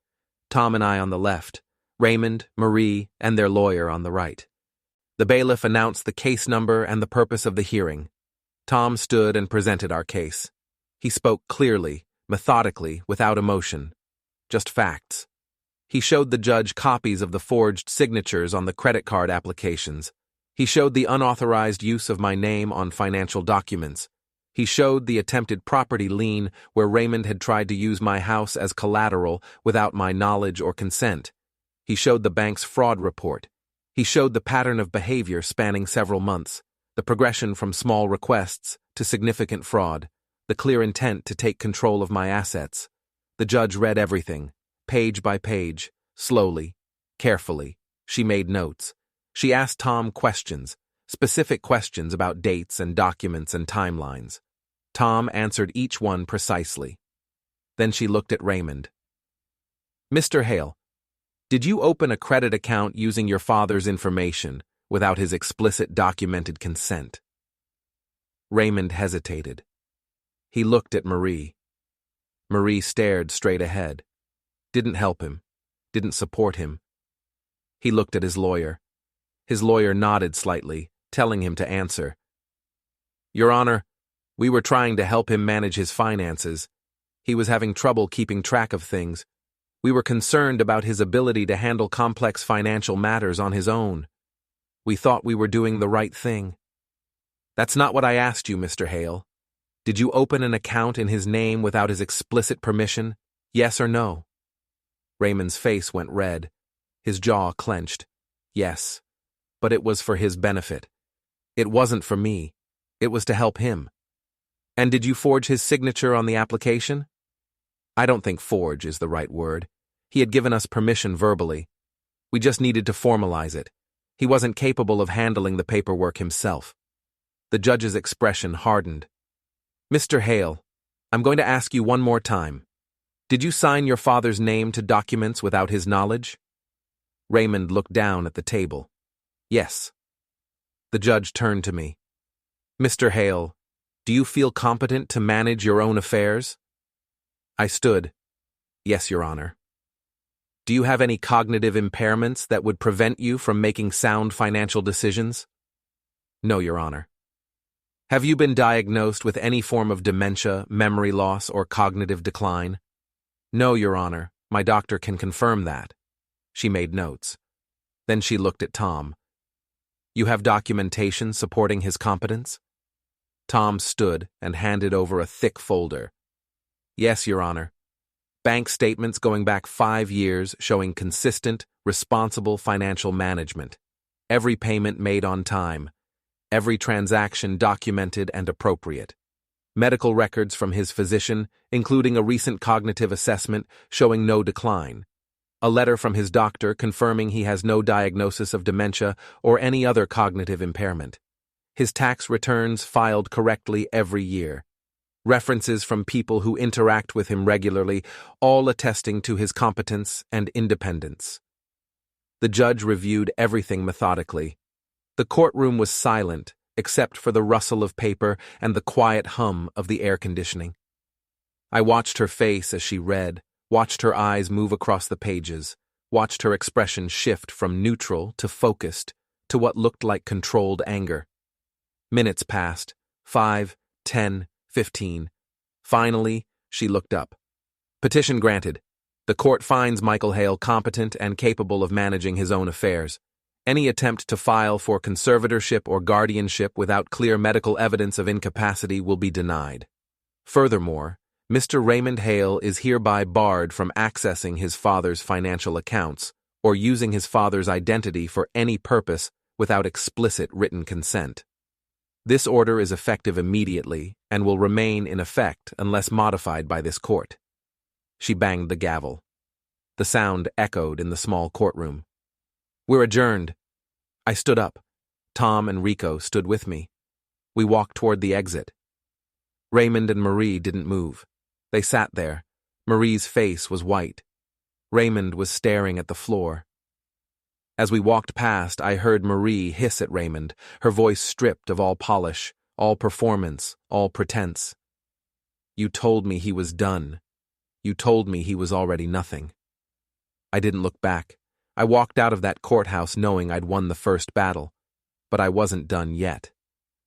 Tom and I on the left, Raymond, Marie, and their lawyer on the right. The bailiff announced the case number and the purpose of the hearing. Tom stood and presented our case. He spoke clearly, methodically, without emotion. Just facts. He showed the judge copies of the forged signatures on the credit card applications. He showed the unauthorized use of my name on financial documents. He showed the attempted property lien where Raymond had tried to use my house as collateral without my knowledge or consent. He showed the bank's fraud report. He showed the pattern of behavior spanning several months, the progression from small requests to significant fraud, the clear intent to take control of my assets. The judge read everything, page by page, slowly, carefully. She made notes. She asked Tom questions, specific questions about dates and documents and timelines. Tom answered each one precisely. Then she looked at Raymond. Mr. Hale, did you open a credit account using your father's information without his explicit documented consent? Raymond hesitated. He looked at Marie. Marie stared straight ahead. Didn't help him. Didn't support him. He looked at his lawyer. His lawyer nodded slightly, telling him to answer. Your Honor, we were trying to help him manage his finances. He was having trouble keeping track of things. We were concerned about his ability to handle complex financial matters on his own. We thought we were doing the right thing. That's not what I asked you, Mr. Hale. Did you open an account in his name without his explicit permission? Yes or no? Raymond's face went red. His jaw clenched. Yes, but it was for his benefit. It wasn't for me. It was to help him. And did you forge his signature on the application? I don't think forge is the right word. He had given us permission verbally. We just needed to formalize it. He wasn't capable of handling the paperwork himself. The judge's expression hardened. Mr. Hale, I'm going to ask you one more time. Did you sign your father's name to documents without his knowledge? Raymond looked down at the table. Yes. The judge turned to me. Mr. Hale, do you feel competent to manage your own affairs? I stood. Yes, Your Honor. Do you have any cognitive impairments that would prevent you from making sound financial decisions? No, Your Honor. Have you been diagnosed with any form of dementia, memory loss, or cognitive decline? No, Your Honor. My doctor can confirm that. She made notes. Then she looked at Tom. You have documentation supporting his competence? Tom stood and handed over a thick folder. Yes, Your Honor. Bank statements going back 5 years showing consistent, responsible financial management. Every payment made on time. Every transaction documented and appropriate. Medical records from his physician, including a recent cognitive assessment showing no decline. A letter from his doctor confirming he has no diagnosis of dementia or any other cognitive impairment. His tax returns filed correctly every year. References from people who interact with him regularly, all attesting to his competence and independence. The judge reviewed everything methodically. The courtroom was silent, except for the rustle of paper and the quiet hum of the air conditioning. I watched her face as she read, watched her eyes move across the pages, watched her expression shift from neutral to focused to what looked like controlled anger. Minutes passed, 5, 10, 15. Finally, she looked up. Petition granted. The court finds Michael Hale competent and capable of managing his own affairs. Any attempt to file for conservatorship or guardianship without clear medical evidence of incapacity will be denied. Furthermore, Mr. Raymond Hale is hereby barred from accessing his father's financial accounts or using his father's identity for any purpose without explicit written consent. This order is effective immediately and will remain in effect unless modified by this court. She banged the gavel. The sound echoed in the small courtroom. We're adjourned. I stood up. Tom and Rico stood with me. We walked toward the exit. Raymond and Marie didn't move. They sat there. Marie's face was white. Raymond was staring at the floor. As we walked past, I heard Marie hiss at Raymond, her voice stripped of all polish, all performance, all pretense. You told me he was done. You told me he was already nothing. I didn't look back. I walked out of that courthouse knowing I'd won the first battle, but I wasn't done yet.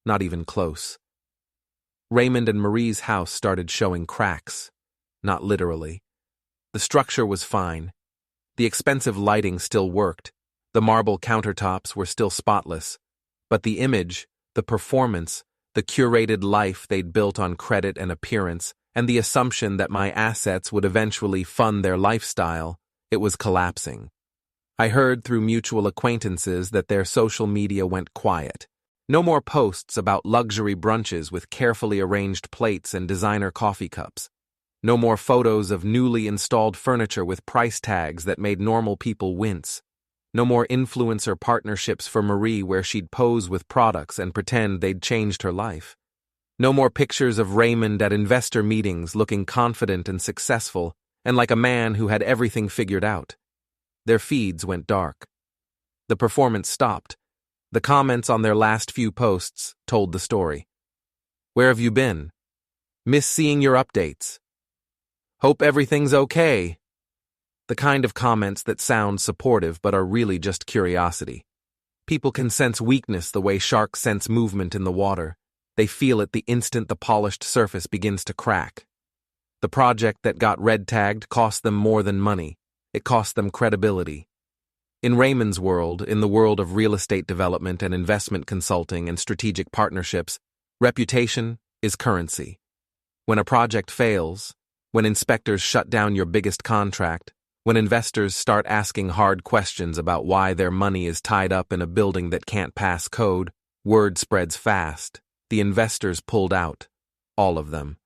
Not even close. Raymond and Marie's house started showing cracks. Not literally. The structure was fine. The expensive lighting still worked. The marble countertops were still spotless. But the image, the performance, the curated life they'd built on credit and appearance, and the assumption that my assets would eventually fund their lifestyle, it was collapsing. I heard through mutual acquaintances that their social media went quiet. No more posts about luxury brunches with carefully arranged plates and designer coffee cups. No more photos of newly installed furniture with price tags that made normal people wince. No more influencer partnerships for Marie where she'd pose with products and pretend they'd changed her life. No more pictures of Raymond at investor meetings looking confident and successful and like a man who had everything figured out. Their feeds went dark. The performance stopped. The comments on their last few posts told the story. Where have you been? Miss seeing your updates. Hope everything's okay. The kind of comments that sound supportive but are really just curiosity. People can sense weakness the way sharks sense movement in the water. They feel it the instant the polished surface begins to crack. The project that got red-tagged cost them more than money. It cost them credibility. In Raymond's world, in the world of real estate development and investment consulting and strategic partnerships, reputation is currency. When a project fails, when inspectors shut down your biggest contract, when investors start asking hard questions about why their money is tied up in a building that can't pass code, word spreads fast. The investors pulled out. All of them.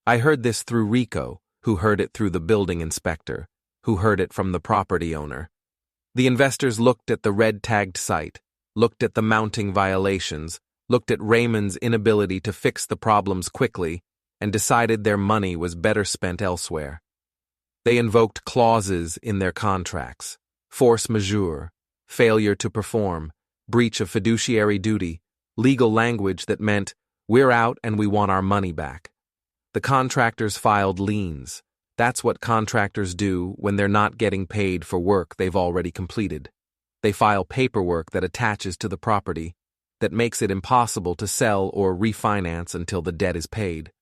I heard this through Rico, who heard it through the building inspector, who heard it from the property owner. The investors looked at the red-tagged site, looked at the mounting violations, looked at Raymond's inability to fix the problems quickly, and decided their money was better spent elsewhere. They invoked clauses in their contracts: force majeure, failure to perform, breach of fiduciary duty, legal language that meant, we're out and we want our money back. The contractors filed liens. That's what contractors do when they're not getting paid for work they've already completed. They file paperwork that attaches to the property, that makes it impossible to sell or refinance until the debt is paid.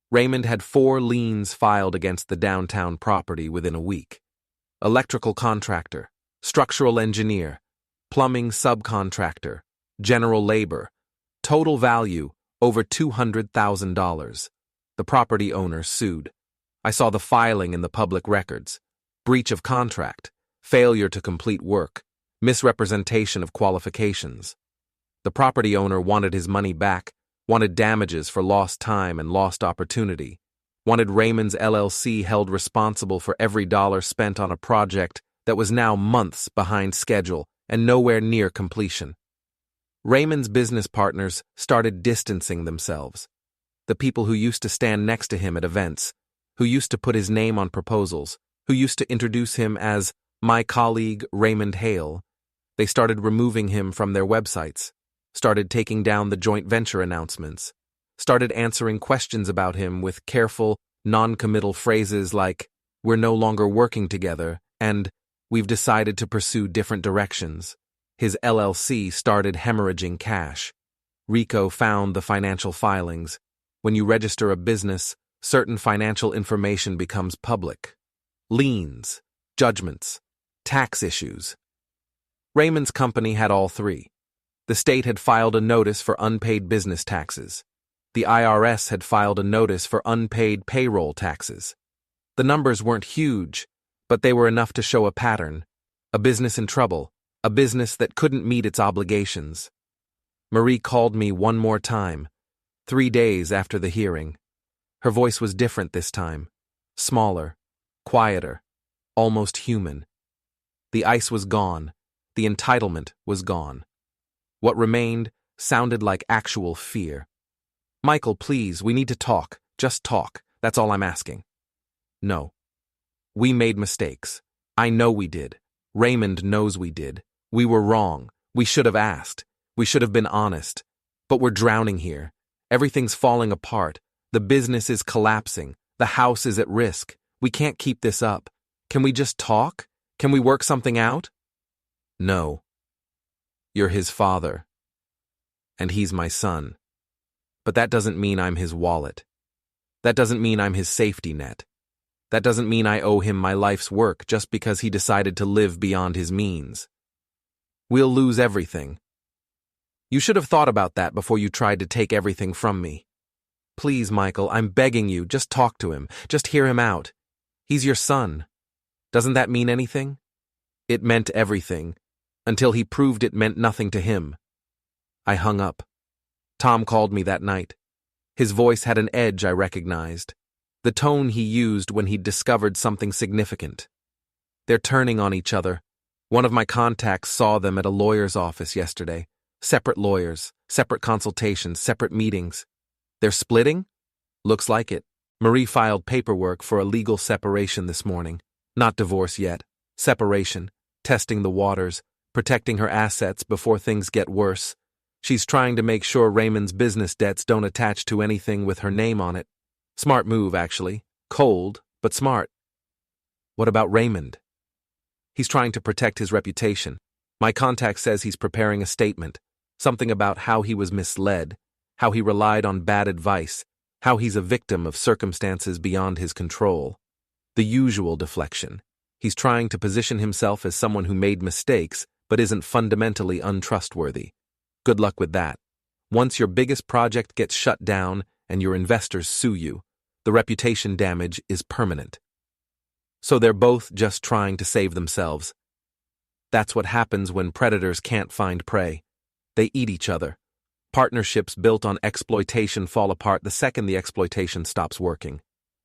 Raymond had 4 liens filed against the downtown property within a week. Electrical contractor, structural engineer, plumbing subcontractor, general labor. Total value, over $200,000. The property owner sued. I saw the filing in the public records. Breach of contract, failure to complete work, misrepresentation of qualifications. The property owner wanted his money back, wanted damages for lost time and lost opportunity, wanted Raymond's LLC held responsible for every dollar spent on a project that was now months behind schedule and nowhere near completion. Raymond's business partners started distancing themselves. The people who used to stand next to him at events, who used to put his name on proposals, who used to introduce him as my colleague Raymond Hale, they started removing him from their websites, started taking down the joint venture announcements, started answering questions about him with careful, non-committal phrases like, we're no longer working together, and we've decided to pursue different directions. His LLC started hemorrhaging cash. Rico found the financial filings. When you register a business, certain financial information becomes public. Liens, judgments, tax issues. Raymond's company had all 3. The state had filed a notice for unpaid business taxes. The IRS had filed a notice for unpaid payroll taxes. The numbers weren't huge, but they were enough to show a pattern. A business in trouble, a business that couldn't meet its obligations. Marie called me one more time, 3 days after the hearing. Her voice was different this time, smaller, quieter, almost human. The ice was gone, the entitlement was gone. What remained sounded like actual fear. Michael, please, we need to talk. Just talk. That's all I'm asking. No. We made mistakes. I know we did. Raymond knows we did. We were wrong. We should have asked. We should have been honest. But we're drowning here. Everything's falling apart. The business is collapsing. The house is at risk. We can't keep this up. Can we just talk? Can we work something out? No. You're his father. And he's my son. But that doesn't mean I'm his wallet. That doesn't mean I'm his safety net. That doesn't mean I owe him my life's work just because he decided to live beyond his means. We'll lose everything. You should have thought about that before you tried to take everything from me. Please, Michael, I'm begging you, just talk to him. Just hear him out. He's your son. Doesn't that mean anything? It meant everything, until he proved it meant nothing to him. I hung up. Tom called me that night. His voice had an edge I recognized, the tone he used when he'd discovered something significant. They're turning on each other. One of my contacts saw them at a lawyer's office yesterday. Separate lawyers, separate consultations, separate meetings. They're splitting? Looks like it. Marie filed paperwork for a legal separation this morning. Not divorce yet. Separation, testing the waters, protecting her assets before things get worse. She's trying to make sure Raymond's business debts don't attach to anything with her name on it. Smart move, actually. Cold, but smart. What about Raymond? He's trying to protect his reputation. My contact says he's preparing a statement, something about how he was misled, how he relied on bad advice, how he's a victim of circumstances beyond his control. The usual deflection. He's trying to position himself as someone who made mistakes but isn't fundamentally untrustworthy. Good luck with that. Once your biggest project gets shut down and your investors sue you, the reputation damage is permanent. So they're both just trying to save themselves. That's what happens when predators can't find prey. They eat each other. Partnerships built on exploitation fall apart the second the exploitation stops working.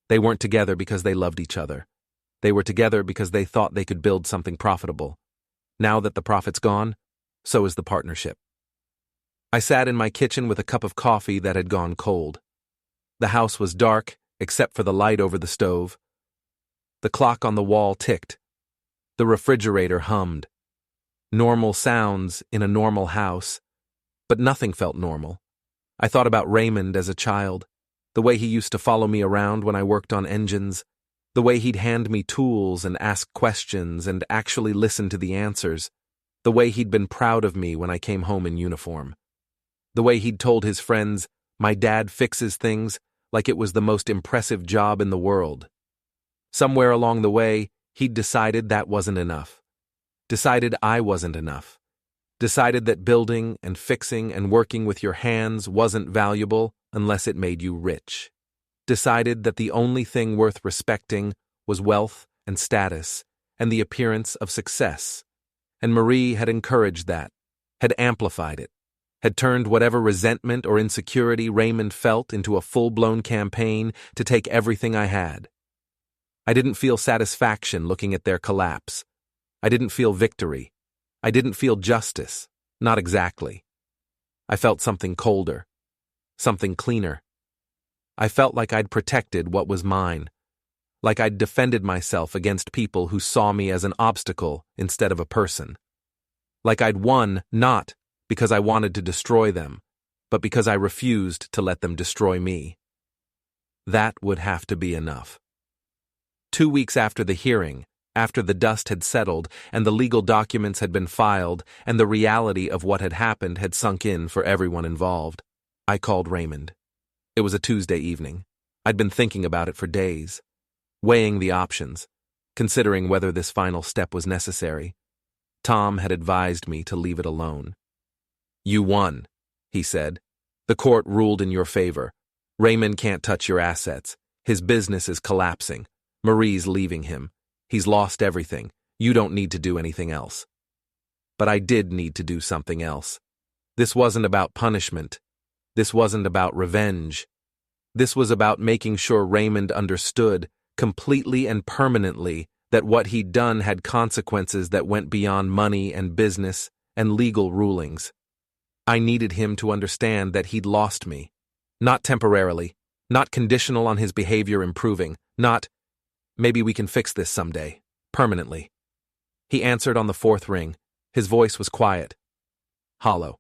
They weren't together because they loved each other. They were together because they thought they could build something profitable. Now that the profit's gone, so is the partnership. I sat in my kitchen with a cup of coffee that had gone cold. The house was dark, except for the light over the stove. The clock on the wall ticked. The refrigerator hummed. Normal sounds in a normal house, but nothing felt normal. I thought about Raymond as a child, the way he used to follow me around when I worked on engines, the way he'd hand me tools and ask questions and actually listen to the answers, the way he'd been proud of me when I came home in uniform, the way he'd told his friends, "My dad fixes things," like it was the most impressive job in the world. Somewhere along the way, he'd decided that wasn't enough. Decided I wasn't enough. Decided that building and fixing and working with your hands wasn't valuable unless it made you rich. Decided that the only thing worth respecting was wealth and status and the appearance of success. And Marie had encouraged that, had amplified it, had turned whatever resentment or insecurity Raymond felt into a full-blown campaign to take everything I had. I didn't feel satisfaction looking at their collapse. I didn't feel victory. I didn't feel justice. Not exactly. I felt something colder. Something cleaner. I felt like I'd protected what was mine. Like I'd defended myself against people who saw me as an obstacle instead of a person. Like I'd won not because I wanted to destroy them, but because I refused to let them destroy me. That would have to be enough. 2 weeks after the hearing, after the dust had settled and the legal documents had been filed and the reality of what had happened had sunk in for everyone involved, I called Raymond. It was a Tuesday evening. I'd been thinking about it for days, weighing the options, considering whether this final step was necessary. Tom had advised me to leave it alone. "You won," he said. "The court ruled in your favor. Raymond can't touch your assets. His business is collapsing. Marie's leaving him. He's lost everything. You don't need to do anything else." But I did need to do something else. This wasn't about punishment. This wasn't about revenge. This was about making sure Raymond understood, completely and permanently, that what he'd done had consequences that went beyond money and business and legal rulings. I needed him to understand that he'd lost me. Not temporarily, not conditional on his behavior improving, not, "Maybe we can fix this someday," permanently. He answered on the fourth ring. His voice was quiet, hollow.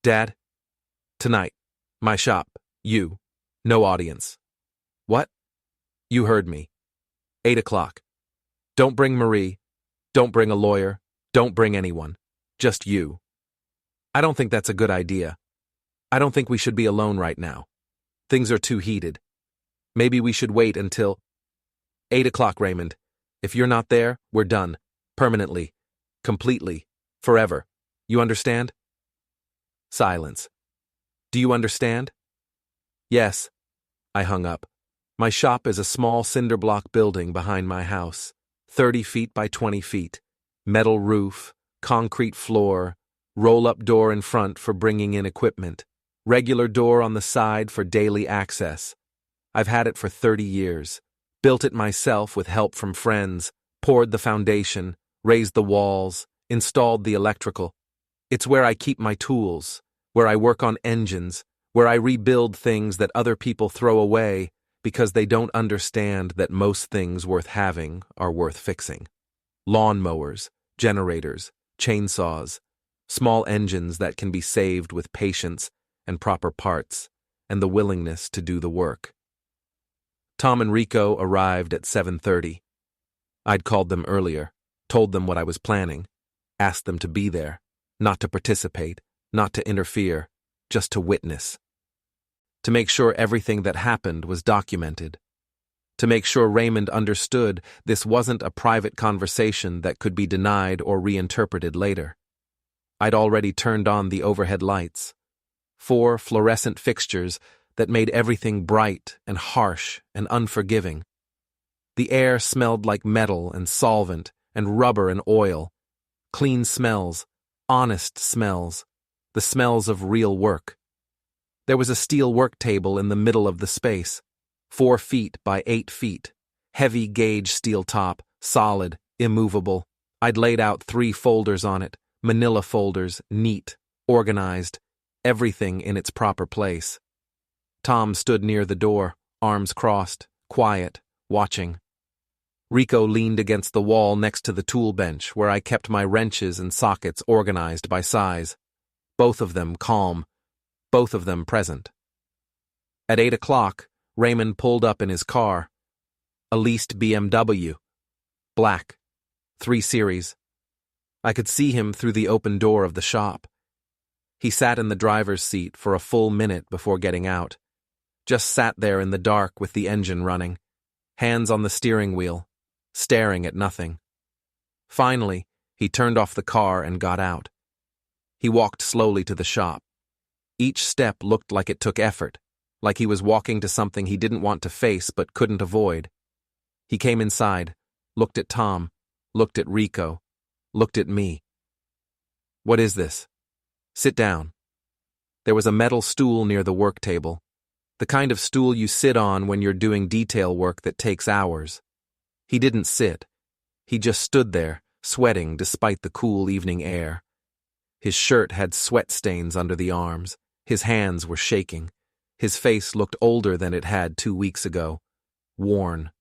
"Dad? Tonight. My shop. You. No audience." "What?" "You heard me. 8 o'clock. Don't bring Marie. Don't bring a lawyer. Don't bring anyone. Just you." "I don't think that's a good idea. I don't think we should be alone right now. Things are too heated. Maybe we should wait until 8 o'clock, Raymond. If you're not there, we're done. Permanently. Completely. Forever. You understand?" Silence. "Do you understand?" "Yes." I hung up. My shop is a small cinder block building behind my house, 30 feet by 20 feet, metal roof, concrete floor, roll-up door in front for bringing in equipment, regular door on the side for daily access. I've had it for 30 years. Built it myself with help from friends, poured the foundation, raised the walls, installed the electrical. It's where I keep my tools, where I work on engines, where I rebuild things that other people throw away because they don't understand that most things worth having are worth fixing. Lawn mowers, generators, chainsaws. Small engines that can be saved with patience and proper parts, and the willingness to do the work. Tom and Rico arrived at 7:30. I'd called them earlier, told them what I was planning, asked them to be there, not to participate, not to interfere, just to witness. To make sure everything that happened was documented. To make sure Raymond understood this wasn't a private conversation that could be denied or reinterpreted later. I'd already turned on the overhead lights, 4 fluorescent fixtures that made everything bright and harsh and unforgiving. The air smelled like metal and solvent and rubber and oil, clean smells, honest smells, the smells of real work. There was a steel work table in the middle of the space, 4 feet by 8 feet, heavy gauge steel top, solid, immovable. I'd laid out 3 folders on it, manila folders, neat, organized, everything in its proper place. Tom stood near the door, arms crossed, quiet, watching. Rico leaned against the wall next to the tool bench where I kept my wrenches and sockets organized by size. Both of them calm, both of them present. At 8 o'clock, Raymond pulled up in his car. A leased BMW. Black. 3 Series. I could see him through the open door of the shop. He sat in the driver's seat for a full minute before getting out. Just sat there in the dark with the engine running, hands on the steering wheel, staring at nothing. Finally, he turned off the car and got out. He walked slowly to the shop. Each step looked like it took effort, like he was walking to something he didn't want to face but couldn't avoid. He came inside, looked at Tom, looked at Rico, looked at me. "What is this?" "Sit down." There was a metal stool near the work table, the kind of stool you sit on when you're doing detail work that takes hours. He didn't sit. He just stood there, sweating despite the cool evening air. His shirt had sweat stains under the arms. His hands were shaking. His face looked older than it had 2 weeks ago. Worn.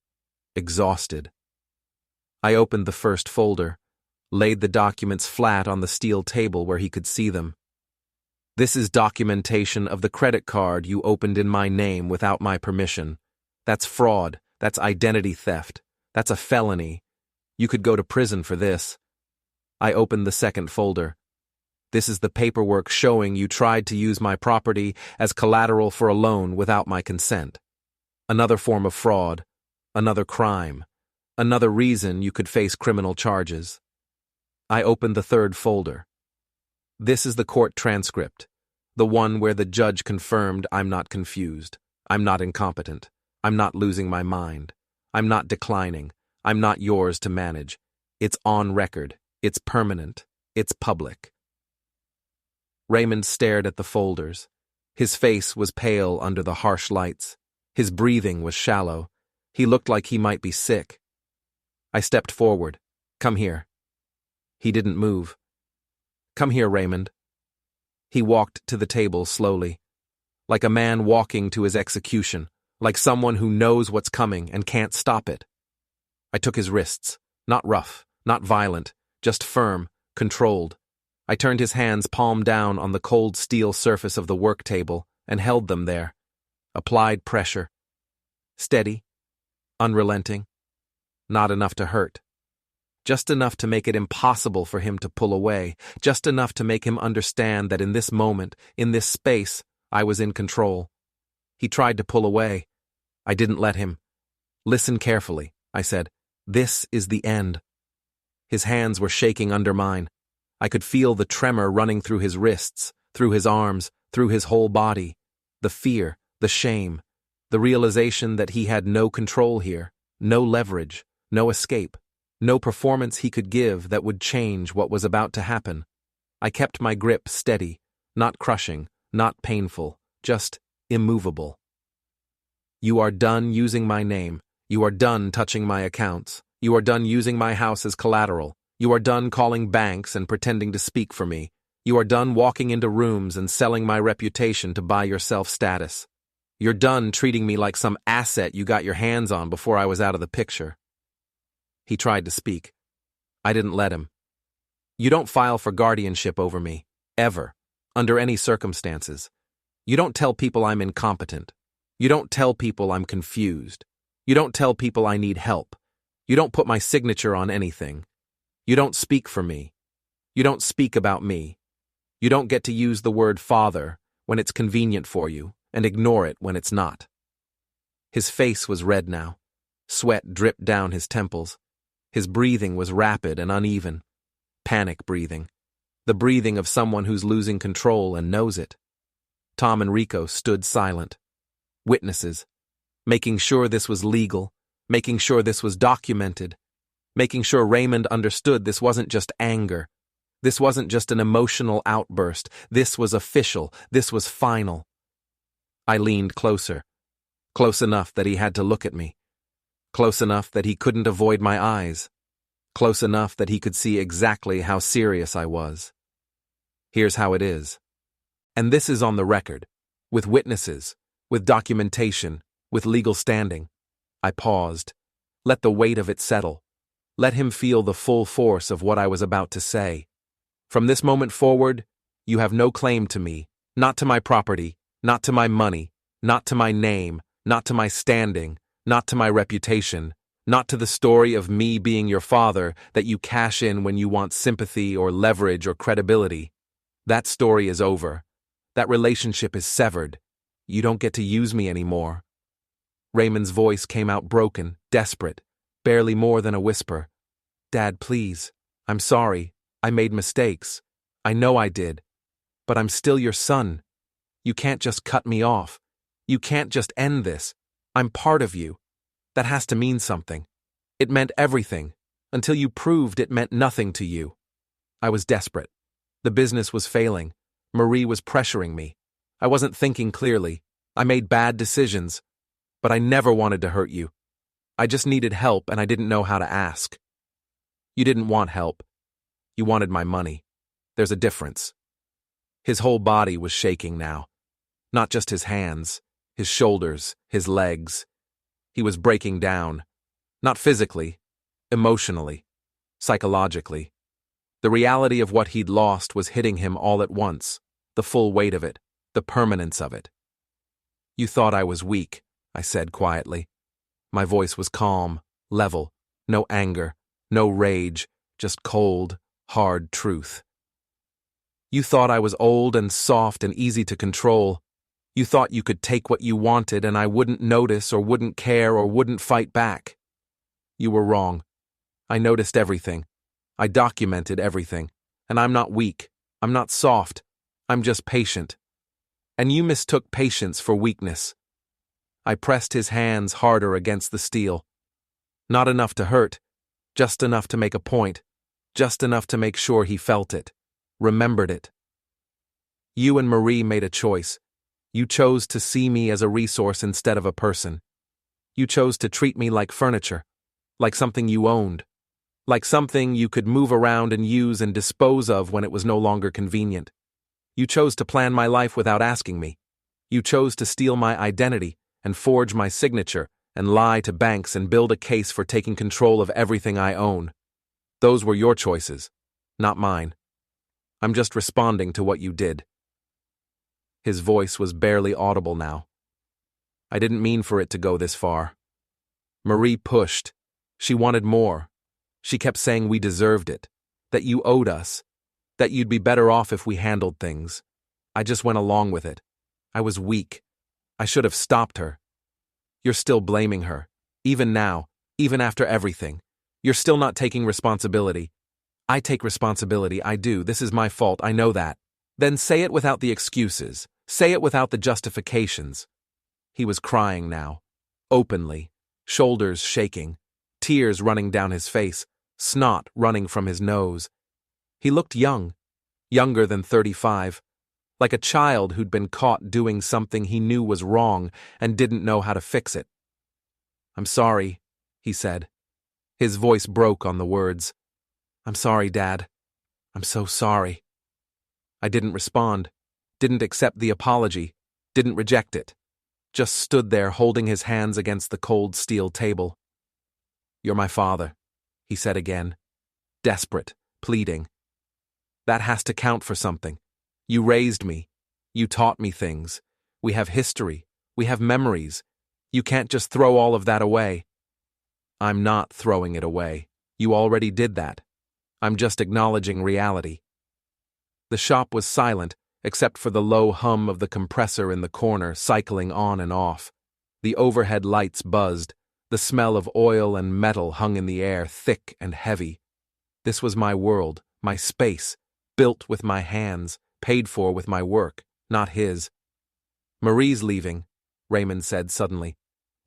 Exhausted. I opened the first folder, laid the documents flat on the steel table where he could see them. "This is documentation of the credit card you opened in my name without my permission. That's fraud. That's identity theft. That's a felony. You could go to prison for this." I opened the second folder. "This is the paperwork showing you tried to use my property as collateral for a loan without my consent. Another form of fraud. Another crime. Another reason you could face criminal charges." I opened the third folder. "This is the court transcript, the one where the judge confirmed I'm not confused, I'm not incompetent, I'm not losing my mind, I'm not declining, I'm not yours to manage. It's on record, it's permanent, it's public." Raymond stared at the folders. His face was pale under the harsh lights. His breathing was shallow. He looked like he might be sick. I stepped forward. "Come here." He didn't move. "Come here, Raymond." He walked to the table slowly, like a man walking to his execution, like someone who knows what's coming and can't stop it. I took his wrists, not rough, not violent, just firm, controlled. I turned his hands palm down on the cold steel surface of the work table and held them there. Applied pressure. Steady, unrelenting, not enough to hurt. Just enough to make it impossible for him to pull away, just enough to make him understand that in this moment, in this space, I was in control. He tried to pull away. I didn't let him. "Listen carefully," I said. "This is the end." His hands were shaking under mine. I could feel the tremor running through his wrists, through his arms, through his whole body. The fear, the shame, the realization that he had no control here, no leverage, no escape. No performance he could give that would change what was about to happen. I kept my grip steady, not crushing, not painful, just immovable. "You are done using my name. You are done touching my accounts. You are done using my house as collateral. You are done calling banks and pretending to speak for me. You are done walking into rooms and selling my reputation to buy yourself status. You're done treating me like some asset you got your hands on before I was out of the picture." He tried to speak. I didn't let him. You don't file for guardianship over me, ever, under any circumstances. You don't tell people I'm incompetent. You don't tell people I'm confused. You don't tell people I need help. You don't put my signature on anything. You don't speak for me. You don't speak about me. You don't get to use the word father when it's convenient for you and ignore it when it's not. His face was red now. Sweat dripped down his temples. His breathing was rapid and uneven. Panic breathing. The breathing of someone who's losing control and knows it. Tom and Rico stood silent. Witnesses. Making sure this was legal. Making sure this was documented. Making sure Raymond understood this wasn't just anger. This wasn't just an emotional outburst. This was official. This was final. I leaned closer. Close enough that he had to look at me. Close enough that he couldn't avoid my eyes. Close enough that he could see exactly how serious I was. Here's how it is. And this is on the record, with witnesses, with documentation, with legal standing. I paused. Let the weight of it settle. Let him feel the full force of what I was about to say. From this moment forward, you have no claim to me, not to my property, not to my money, not to my name, not to my standing, not to my reputation, not to the story of me being your father that you cash in when you want sympathy or leverage or credibility. That story is over. That relationship is severed. You don't get to use me anymore. Raymond's voice came out broken, desperate, barely more than a whisper. Dad, please. I'm sorry. I made mistakes. I know I did. But I'm still your son. You can't just cut me off. You can't just end this. I'm part of you. That has to mean something. It meant everything, until you proved it meant nothing to you. I was desperate. The business was failing. Marie was pressuring me. I wasn't thinking clearly. I made bad decisions. But I never wanted to hurt you. I just needed help and I didn't know how to ask. You didn't want help. You wanted my money. There's a difference. His whole body was shaking now. Not just his hands, his shoulders, his legs. He was breaking down. Not physically, emotionally, psychologically. The reality of what he'd lost was hitting him all at once, the full weight of it, the permanence of it. You thought I was weak, I said quietly. My voice was calm, level, no anger, no rage, just cold, hard truth. You thought I was old and soft and easy to control. You thought you could take what you wanted and I wouldn't notice or wouldn't care or wouldn't fight back. You were wrong. I noticed everything. I documented everything. And I'm not weak. I'm not soft. I'm just patient. And you mistook patience for weakness. I pressed his hands harder against the steel. Not enough to hurt, just enough to make a point, just enough to make sure he felt it, remembered it. You and Marie made a choice. You chose to see me as a resource instead of a person. You chose to treat me like furniture, like something you owned, like something you could move around and use and dispose of when it was no longer convenient. You chose to plan my life without asking me. You chose to steal my identity and forge my signature and lie to banks and build a case for taking control of everything I own. Those were your choices, not mine. I'm just responding to what you did. His voice was barely audible now. I didn't mean for it to go this far. Marie pushed. She wanted more. She kept saying we deserved it, that you owed us, that you'd be better off if we handled things. I just went along with it. I was weak. I should have stopped her. You're still blaming her. Even now, even after everything. You're still not taking responsibility. I take responsibility, I do. This is my fault, I know that. Then say it without the excuses. Say it without the justifications. He was crying now, openly, shoulders shaking, tears running down his face, snot running from his nose. He looked young, younger than 35, like a child who'd been caught doing something he knew was wrong and didn't know how to fix it. I'm sorry, he said. His voice broke on the words. I'm sorry, Dad. I'm so sorry. I didn't respond, didn't accept the apology, didn't reject it. Just stood there holding his hands against the cold steel table. You're my father, he said again. Desperate, pleading. That has to count for something. You raised me. You taught me things. We have history. We have memories. You can't just throw all of that away. I'm not throwing it away. You already did that. I'm just acknowledging reality. The shop was silent, except for the low hum of the compressor in the corner cycling on and off. The overhead lights buzzed. The smell of oil and metal hung in the air, thick and heavy. This was my world, my space, built with my hands, paid for with my work, not his. Marie's leaving, Raymond said suddenly,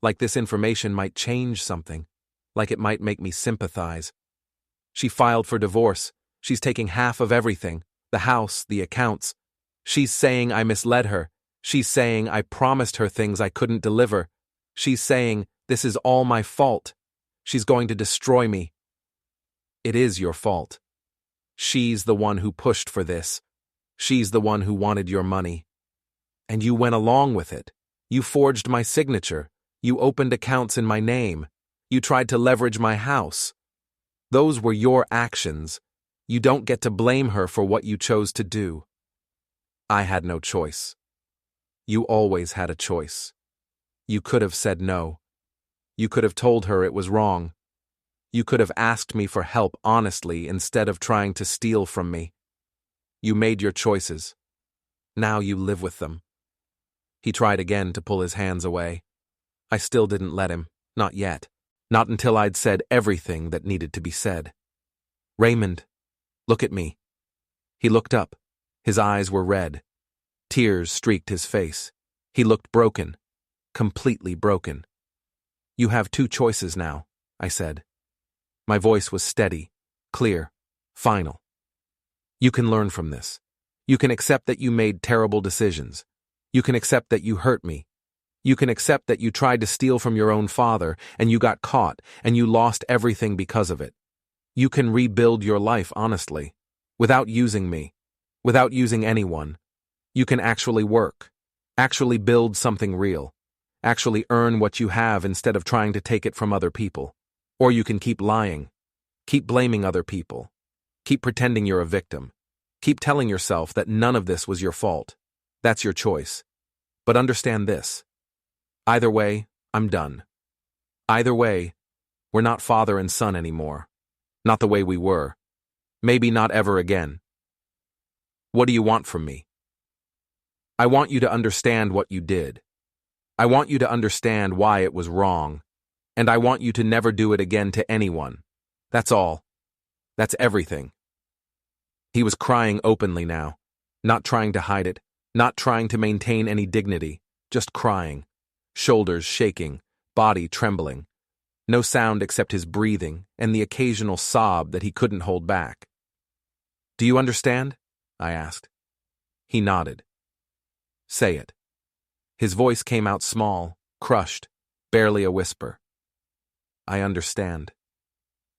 like this information might change something, like it might make me sympathize. She filed for divorce. She's taking half of everything, the house, the accounts. She's saying I misled her. She's saying I promised her things I couldn't deliver. She's saying this is all my fault. She's going to destroy me. It is your fault. She's the one who pushed for this. She's the one who wanted your money. And you went along with it. You forged my signature. You opened accounts in my name. You tried to leverage my house. Those were your actions. You don't get to blame her for what you chose to do. I had no choice. You always had a choice. You could have said no. You could have told her it was wrong. You could have asked me for help honestly instead of trying to steal from me. You made your choices. Now you live with them. He tried again to pull his hands away. I still didn't let him, not yet. Not until I'd said everything that needed to be said. Raymond, look at me. He looked up. His eyes were red. Tears streaked his face. He looked broken. Completely broken. You have two choices now, I said. My voice was steady, clear, final. You can learn from this. You can accept that you made terrible decisions. You can accept that you hurt me. You can accept that you tried to steal from your own father, and you got caught, and you lost everything because of it. You can rebuild your life honestly, without using me, without using anyone. You can actually work, actually build something real, actually earn what you have instead of trying to take it from other people. Or you can keep lying, keep blaming other people, keep pretending you're a victim, keep telling yourself that none of this was your fault. That's your choice. But understand this. Either way, I'm done. Either way, we're not father and son anymore. Not the way we were. Maybe not ever again. What do you want from me? I want you to understand what you did. I want you to understand why it was wrong. And I want you to never do it again to anyone. That's all. That's everything. He was crying openly now, not trying to hide it, not trying to maintain any dignity, just crying. Shoulders shaking, body trembling. No sound except his breathing and the occasional sob that he couldn't hold back. Do you understand? I asked. He nodded. Say it. His voice came out small, crushed, barely a whisper. I understand.